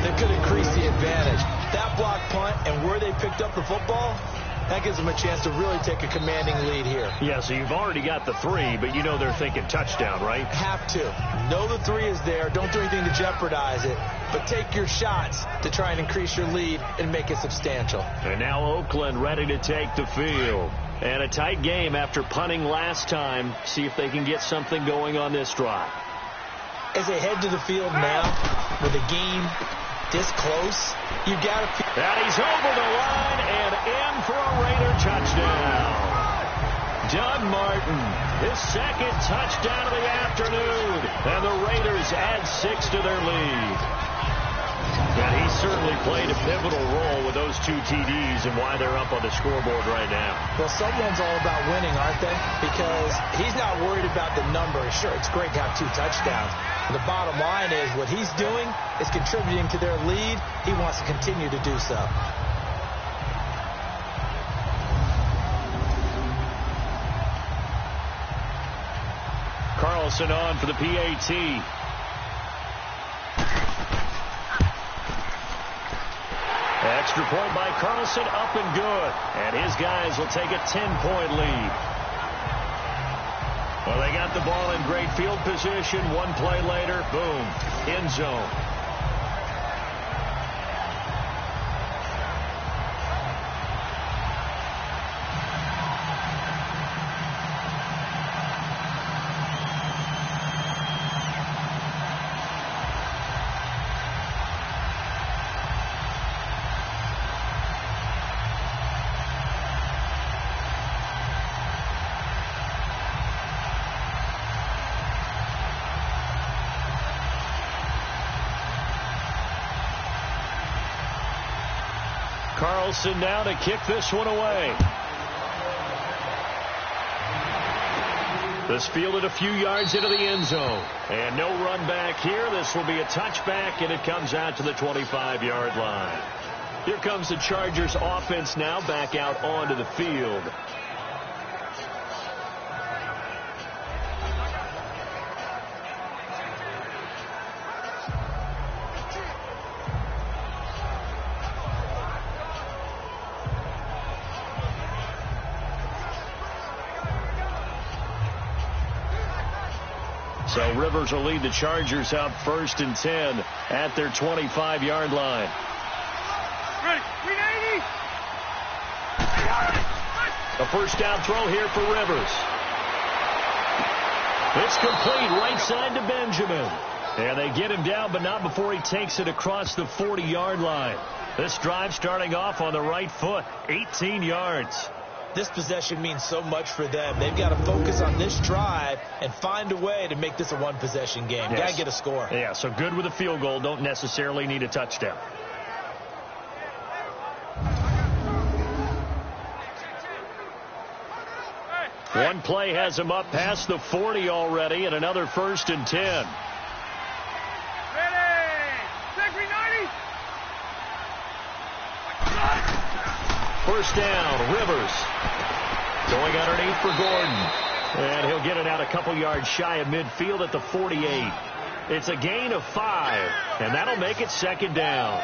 that could increase the advantage. That block punt and where they picked up the football, that gives them a chance to really take a commanding lead here. Yeah, so you've already got the 3, but you know they're thinking touchdown, right? Have to. Know the 3 is there. Don't do anything to jeopardize it. But take your shots to try and increase your lead and make it substantial. And now Oakland ready to take the field. And a tight game after punting last time. See if they can get something going on this drive. As they head to the field now, with the game this close, you got to... And he's over the line and in for a Raider touchdown. Doug Martin, his 2nd touchdown of the afternoon. And the Raiders add 6 to their lead. And he certainly played a pivotal role with those 2 TDs and why they're up on the scoreboard right now. Well, someone's all about winning, aren't they? Because he's not worried about the number. Sure, it's great to have 2 touchdowns. But the bottom line is what he's doing is contributing to their lead. He wants to continue to do so. Carlson on for the PAT. Extra point by Carlson, up and good. And his guys will take a 10-point lead. Well, they got the ball in great field position. One play later, boom, end zone. Carlson now to kick this one away. This fielded a few yards into the end zone. And no run back here. This will be a touchback, and it comes out to the 25-yard line. Here comes the Chargers offense now back out onto the field. So Rivers will lead the Chargers out 1st and 10 at their 25-yard line. Ready. 380. A first down throw here for Rivers. It's complete right side to Benjamin. And they get him down, but not before he takes it across the 40-yard line. This drive starting off on the right foot, 18 yards. This possession means so much for them. They've got to focus on this drive and find a way to make this a one-possession game. Yes. Got to get a score. Yeah, so good with a field goal. Don't necessarily need a touchdown. One play has him up past the 40 already, and another 1st and 10. Ready. Take 390. First down, Rivers. Going underneath for Gordon. And he'll get it out a couple yards shy of midfield at the 48. It's a gain of 5, and that'll make it 2nd down.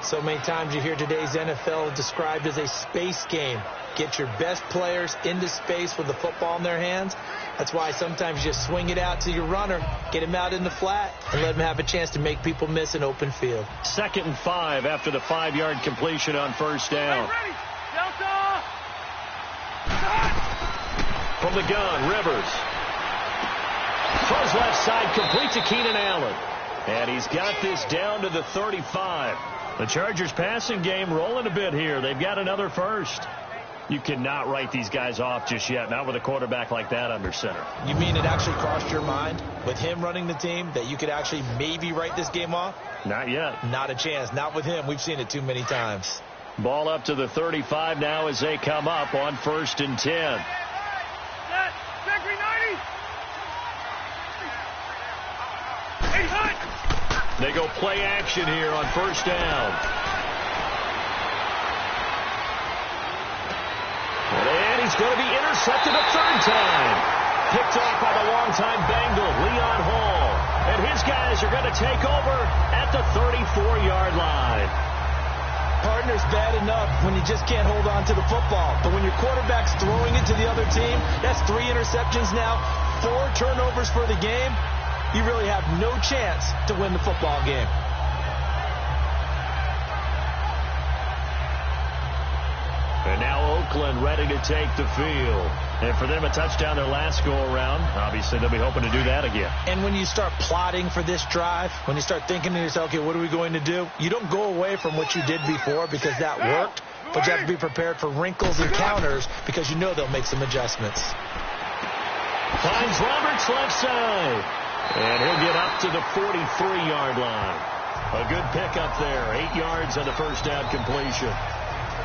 So many times you hear today's NFL described as a space game. Get your best players into space with the football in their hands. That's why sometimes you just swing it out to your runner, get him out in the flat, and let him have a chance to make people miss an open field. 2nd and 5 after the 5-yard completion on first down. Ready. Delta. From the gun, Rivers. Throws left side, complete to Keenan Allen. And he's got this down to the 35. The Chargers passing game rolling a bit here. They've got another first. You cannot write these guys off just yet, not with a quarterback like that under center. You mean it actually crossed your mind with him running the team that you could actually maybe write this game off? Not yet. Not a chance. Not with him. We've seen it too many times. Ball up to the 35 now as they come up on 1st and 10. Set. Take 390. Hey, hut. They go play action here on first down. And he's going to be intercepted a 3rd time. Picked off by the longtime Bengal, Leon Hall. And his guys are going to take over at the 34-yard line. Partner's bad enough when you just can't hold on to the football. But when your quarterback's throwing it to the other team, that's 3 interceptions now, 4 turnovers for the game. You really have no chance to win the football game. And now Oakland ready to take the field. And for them, a touchdown their last go-around. Obviously, they'll be hoping to do that again. And when you start plotting for this drive, when you start thinking to yourself, okay, what are we going to do? You don't go away from what you did before because that worked, but you have to be prepared for wrinkles and counters because you know they'll make some adjustments. Finds Roberts left side. And he'll get up to the 43-yard line. A good pickup there. 8 yards on the first down completion.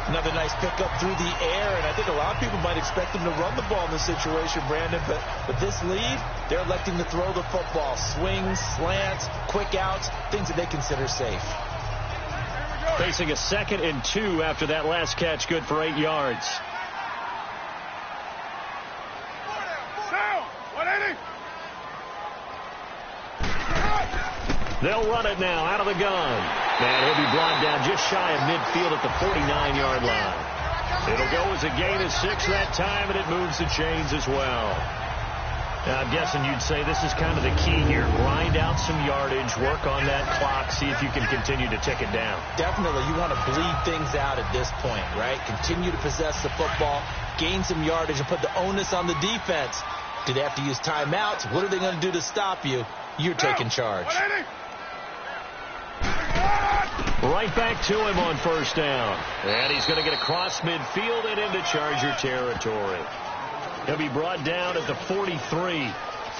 Another nice pickup through the air, and I think a lot of people might expect him to run the ball in this situation, Brandon, but with this lead, they're electing to throw the football. Swings, slants, quick outs, things that they consider safe. Facing a 2nd and 2 after that last catch, good for 8 yards. Down. 180. They'll run it now out of the gun. And he'll be brought down just shy of midfield at the 49-yard line. It'll go as a gain of 6 that time, and it moves the chains as well. Now, I'm guessing you'd say this is kind of the key here. Grind out some yardage, work on that clock, see if you can continue to tick it down. Definitely. You want to bleed things out at this point, right? Continue to possess the football, gain some yardage, and put the onus on the defense. Do they have to use timeouts? What are they going to do to stop you? You're taking charge. Right back to him on first down. And he's going to get across midfield and into Charger territory. He'll be brought down at the 43.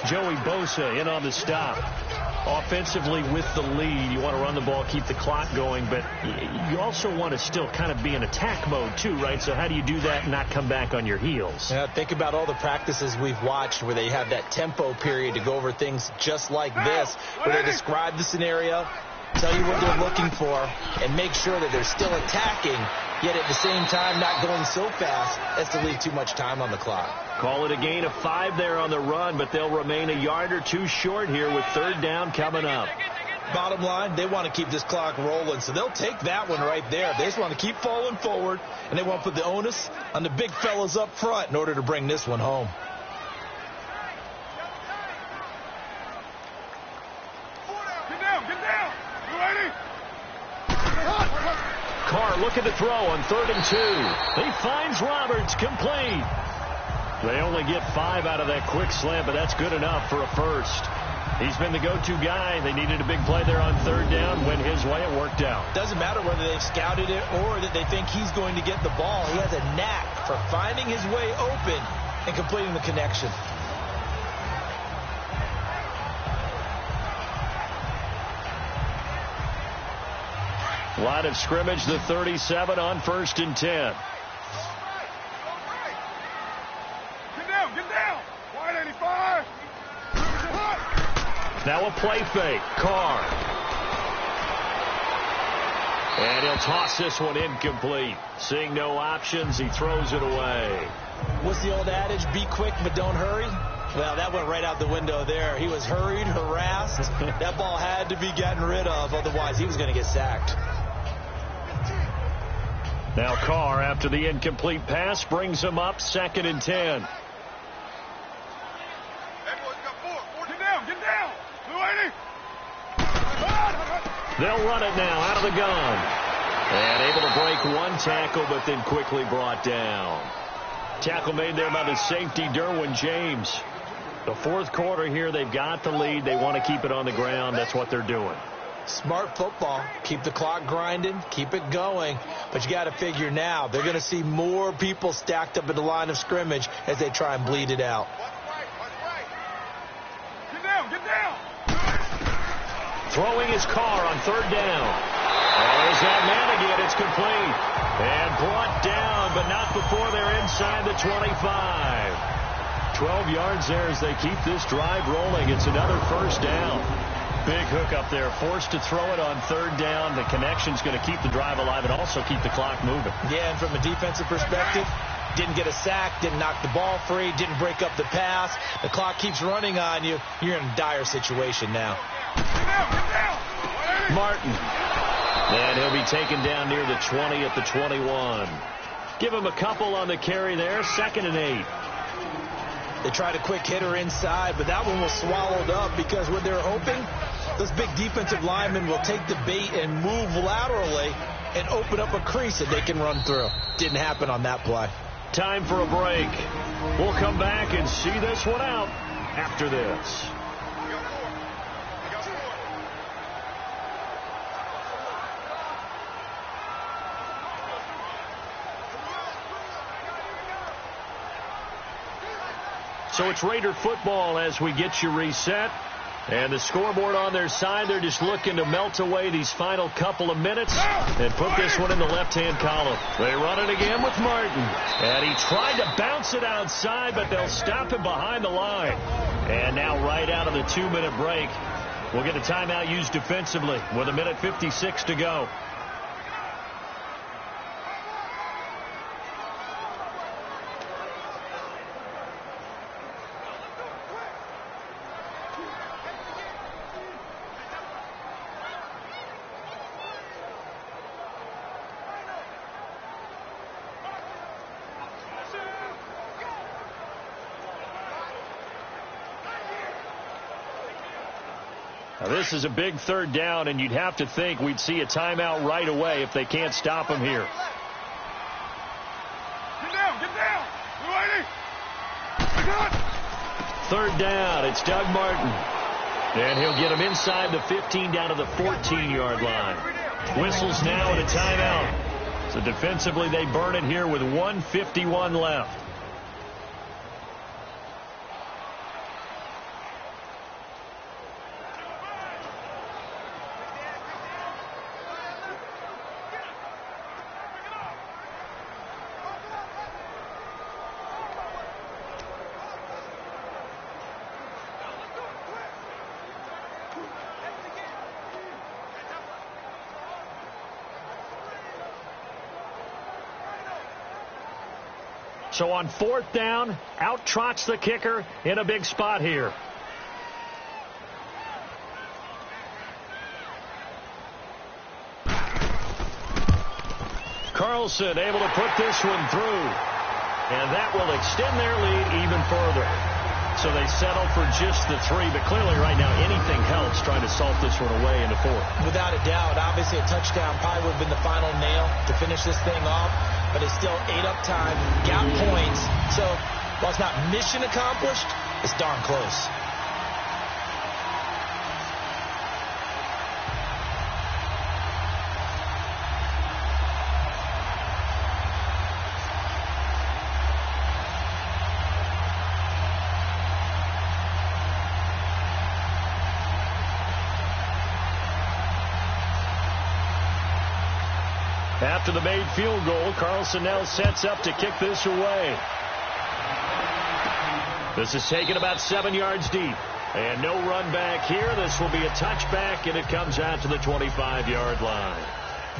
Joey Bosa in on the stop. Offensively with the lead, you want to run the ball, keep the clock going, but you also want to still kind of be in attack mode too, right? So how do you do that and not come back on your heels? Yeah, think about all the practices we've watched where they have that tempo period to go over things just like this, where they describe the scenario, tell you what they're looking for, and make sure that they're still attacking, yet at the same time not going so fast as to leave too much time on the clock. Call it a gain of 5 there on the run, but they'll remain a yard or two short here with third down coming up. Bottom line, they want to keep this clock rolling, so they'll take that one right there. They just want to keep falling forward, and they want to put the onus on the big fellas up front in order to bring this one home. Get down. You ready? Carr looking to throw on 3rd and 2. He finds Roberts, complete. They only get 5 out of that quick slant, but that's good enough for a first. He's been the go-to guy. They needed a big play there on 3rd down. Went his way. It worked out. Doesn't matter whether they've scouted it or that they think he's going to get the ball. He has a knack for finding his way open and completing the connection. Line of scrimmage, the 37 on 1st and 10. Get down. Wide 85. Now a play fake. Carr. And he'll toss this one incomplete. Seeing no options, he throws it away. What's the old adage? Be quick, but don't hurry. Well, that went right out the window there. He was hurried, harassed. That ball had to be gotten rid of. Otherwise, he was going to get sacked. Now Carr, after the incomplete pass, brings him up 2nd and 10. Get down. Blue 80. They'll run it now out of the gun. And able to break one tackle, but then quickly brought down. Tackle made there by the safety, Derwin James. The 4th quarter here, they've got the lead. They want to keep it on the ground. That's what they're doing. Smart football. Keep the clock grinding. Keep it going. But you got to figure now, they're going to see more people stacked up at the line of scrimmage as they try and bleed it out. Get down. Throwing his Carr on 3rd down. There's that man again. It's complete. And brought down, but not before they're inside the 25. 12 yards there as they keep this drive rolling. It's another first down. Big hook up there. Forced to throw it on 3rd down. The connection's going to keep the drive alive and also keep the clock moving. Yeah, and from a defensive perspective, didn't get a sack, didn't knock the ball free, didn't break up the pass. The clock keeps running on you. You're in a dire situation now. Get down. Martin. And he'll be taken down near the 20 at the 21. Give him a couple on the carry there. 2nd and 8. They tried a quick hitter inside, but that one was swallowed up because what they're hoping, those big defensive linemen will take the bait and move laterally and open up a crease that they can run through. Didn't happen on that play. Time for a break. We'll come back and see this one out after this. So it's Raider football as we get you reset. And the scoreboard on their side, they're just looking to melt away these final couple of minutes and put this one in the left-hand column. They run it again with Martin. And he tried to bounce it outside, but they'll stop him behind the line. And now right out of the 2-minute break, we'll get a timeout used defensively with 1:56 to go. Now, this is a big third down, and you'd have to think we'd see a timeout right away if they can't stop him here. Get down, get down. Lady. Third down, it's Doug Martin. And he'll get him inside the 15 down to the 14-yard line. Whistles now and a timeout. So defensively they burn it here with 1:51 left. So on fourth down, out trots the kicker in a big spot here. Carlson able to put this one through. And that will extend their lead even further. So they settle for just the 3, but clearly right now anything helps trying to salt this one away in the 4th. Without a doubt, obviously a touchdown probably would have been the final nail to finish this thing off, but it's still ate up time, got points, so while it's not mission accomplished, it's darn close. After the made field goal, Carlson now sets up to kick this away. This is taken about 7 yards deep. And no run back here. This will be a touchback, and it comes out to the 25-yard line.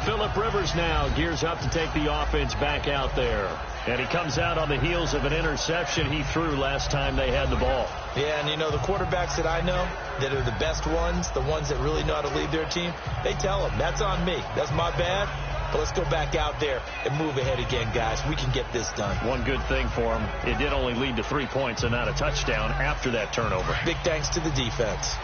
Phillip Rivers now gears up to take the offense back out there. And he comes out on the heels of an interception he threw last time they had the ball. Yeah, and you know, the quarterbacks that I know that are the best ones, the ones that really know how to lead their team, they tell them, that's on me. That's my bad. But let's go back out there and move ahead again, guys. We can get this done. One good thing for him, it did only lead to 3 points and not a touchdown after that turnover. Big thanks to the defense.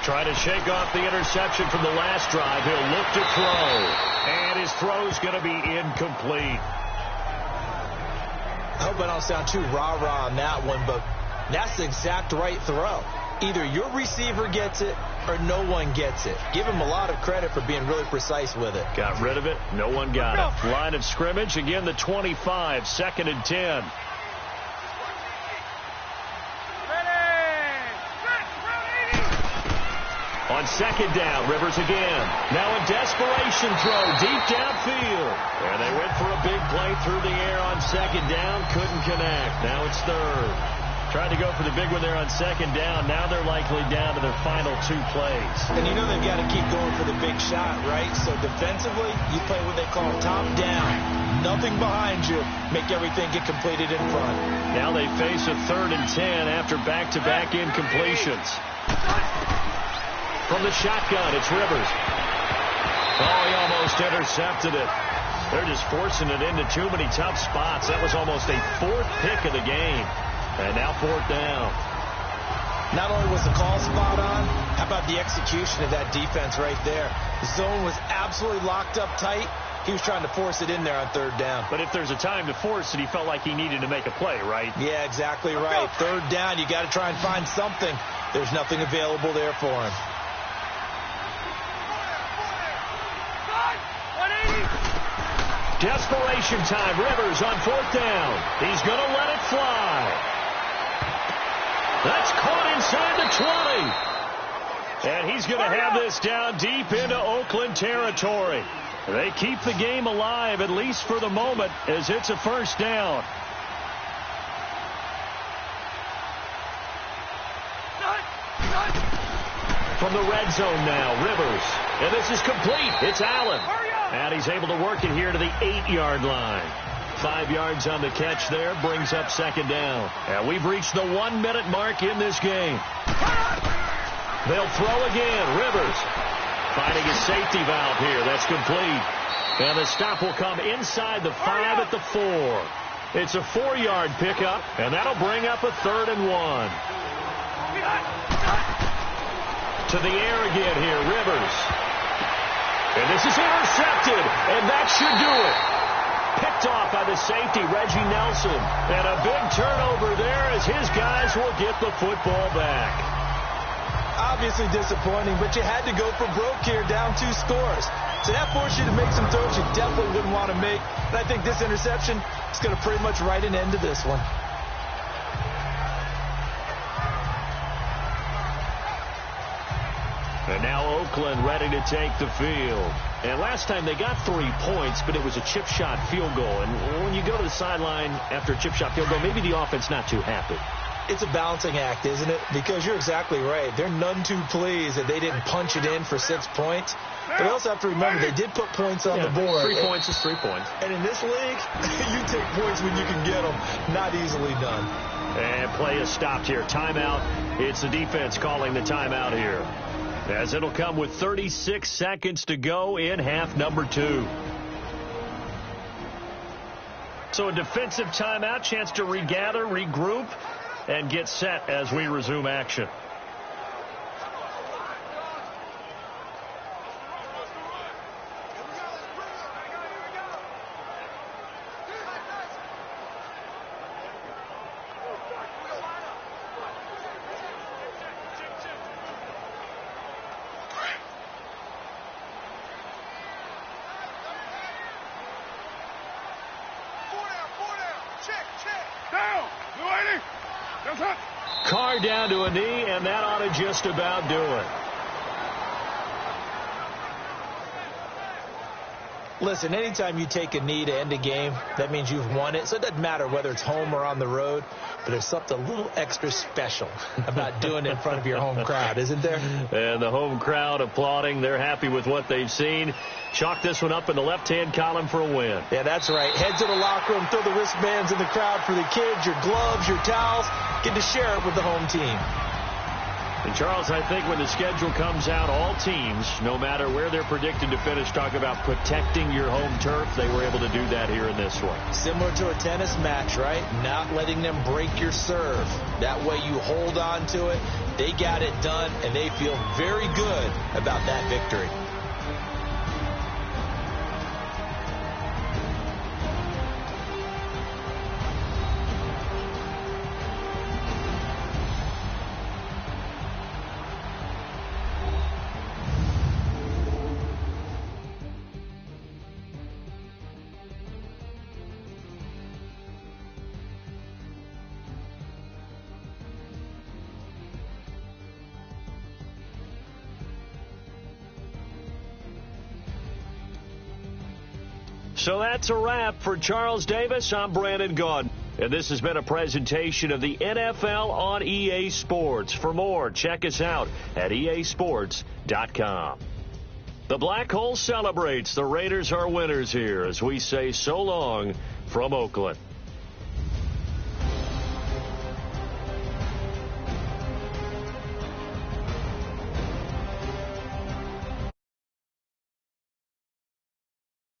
Trying to shake off the interception from the last drive. He'll look to throw. And his throw's going to be incomplete. I hope I don't sound too rah-rah on that one, but that's the exact right throw. Either your receiver gets it or no one gets it. Give him a lot of credit for being really precise with it. Got rid of it. No one got it. Line of scrimmage. Again, the 25. 2nd and 10. On 2nd down, Rivers again. Now a desperation throw deep downfield. And they went for a big play through the air on 2nd down. Couldn't connect. Now it's 3rd. Tried to go for the big one there on 2nd down. Now they're likely down to their final 2 plays. And you know they've got to keep going for the big shot, right? So defensively, you play what they call top down. Nothing behind you. Make everything get completed in front. Now they face a 3rd and 10 after back-to-back incompletions. From the shotgun, it's Rivers. Oh, he almost intercepted it. They're just forcing it into too many tough spots. That was almost a 4th pick of the game. And now 4th down. Not only was the call spot on, how about the execution of that defense right there? The zone was absolutely locked up tight. He was trying to force it in there on 3rd down. But if there's a time to force it, he felt like he needed to make a play, right? Yeah, exactly right. 3rd down, you got to try and find something. There's nothing available there for him. Desperation time. Rivers on 4th down. He's going to let it fly. That's caught inside the 20. And he's going to have this down deep into Oakland territory. They keep the game alive, at least for the moment, as it's a 1st down. From the red zone now, Rivers. And this is complete. It's Allen. And he's able to work it here to the 8-yard line. 5 yards on the catch there, brings up 2nd down. And we've reached the 1-minute mark in this game. They'll throw again. Rivers finding his safety valve here. That's complete. And the stop will come inside the 5 at the 4. It's a 4-yard pickup, and that'll bring up a 3rd and 1. To the air again here, Rivers. And this is intercepted, and that should do it. Picked off by the safety, Reggie Nelson. And a big turnover there as his guys will get the football back. Obviously disappointing, but you had to go for broke here, down 2 scores. So that forced you to make some throws you definitely wouldn't want to make. And I think this interception is going to pretty much write an end to this one. And now Oakland ready to take the field. And last time they got 3 points, but it was a chip shot field goal. And when you go to the sideline after a chip shot field goal, maybe the offense not too happy. It's a balancing act, isn't it? Because you're exactly right. They're none too pleased that they didn't punch it in for 6 points. But you also have to remember they did put points on the board. 3 points is 3 points. And in this league, you take points when you can get them. Not easily done. And play is stopped here. Timeout. It's the defense calling the timeout here, as it'll come with 36 seconds to go in half number 2. So a defensive timeout, chance to regather, regroup, and get set as we resume action. Carr down to a knee, and that ought to just about do it. Listen, anytime you take a knee to end a game, that means you've won it. So it doesn't matter whether it's home or on the road, but there's something a little extra special about doing it in front of your home crowd, isn't there? And the home crowd applauding. They're happy with what they've seen. Chalk this one up in the left-hand column for a win. Yeah, that's right. Head to the locker room, throw the wristbands in the crowd for the kids, your gloves, your towels. Get to share it with the home team. And, Charles, I think when the schedule comes out, all teams, no matter where they're predicted to finish, talk about protecting your home turf. They were able to do that here in this one. Similar to a tennis match, right? Not letting them break your serve. That way you hold on to it. They got it done, and they feel very good about that victory. So that's a wrap for Charles Davis. I'm Brandon Gaudin. And this has been a presentation of the NFL on EA Sports. For more, check us out at easports.com. The Black Hole celebrates. The Raiders are winners here as we say so long from Oakland.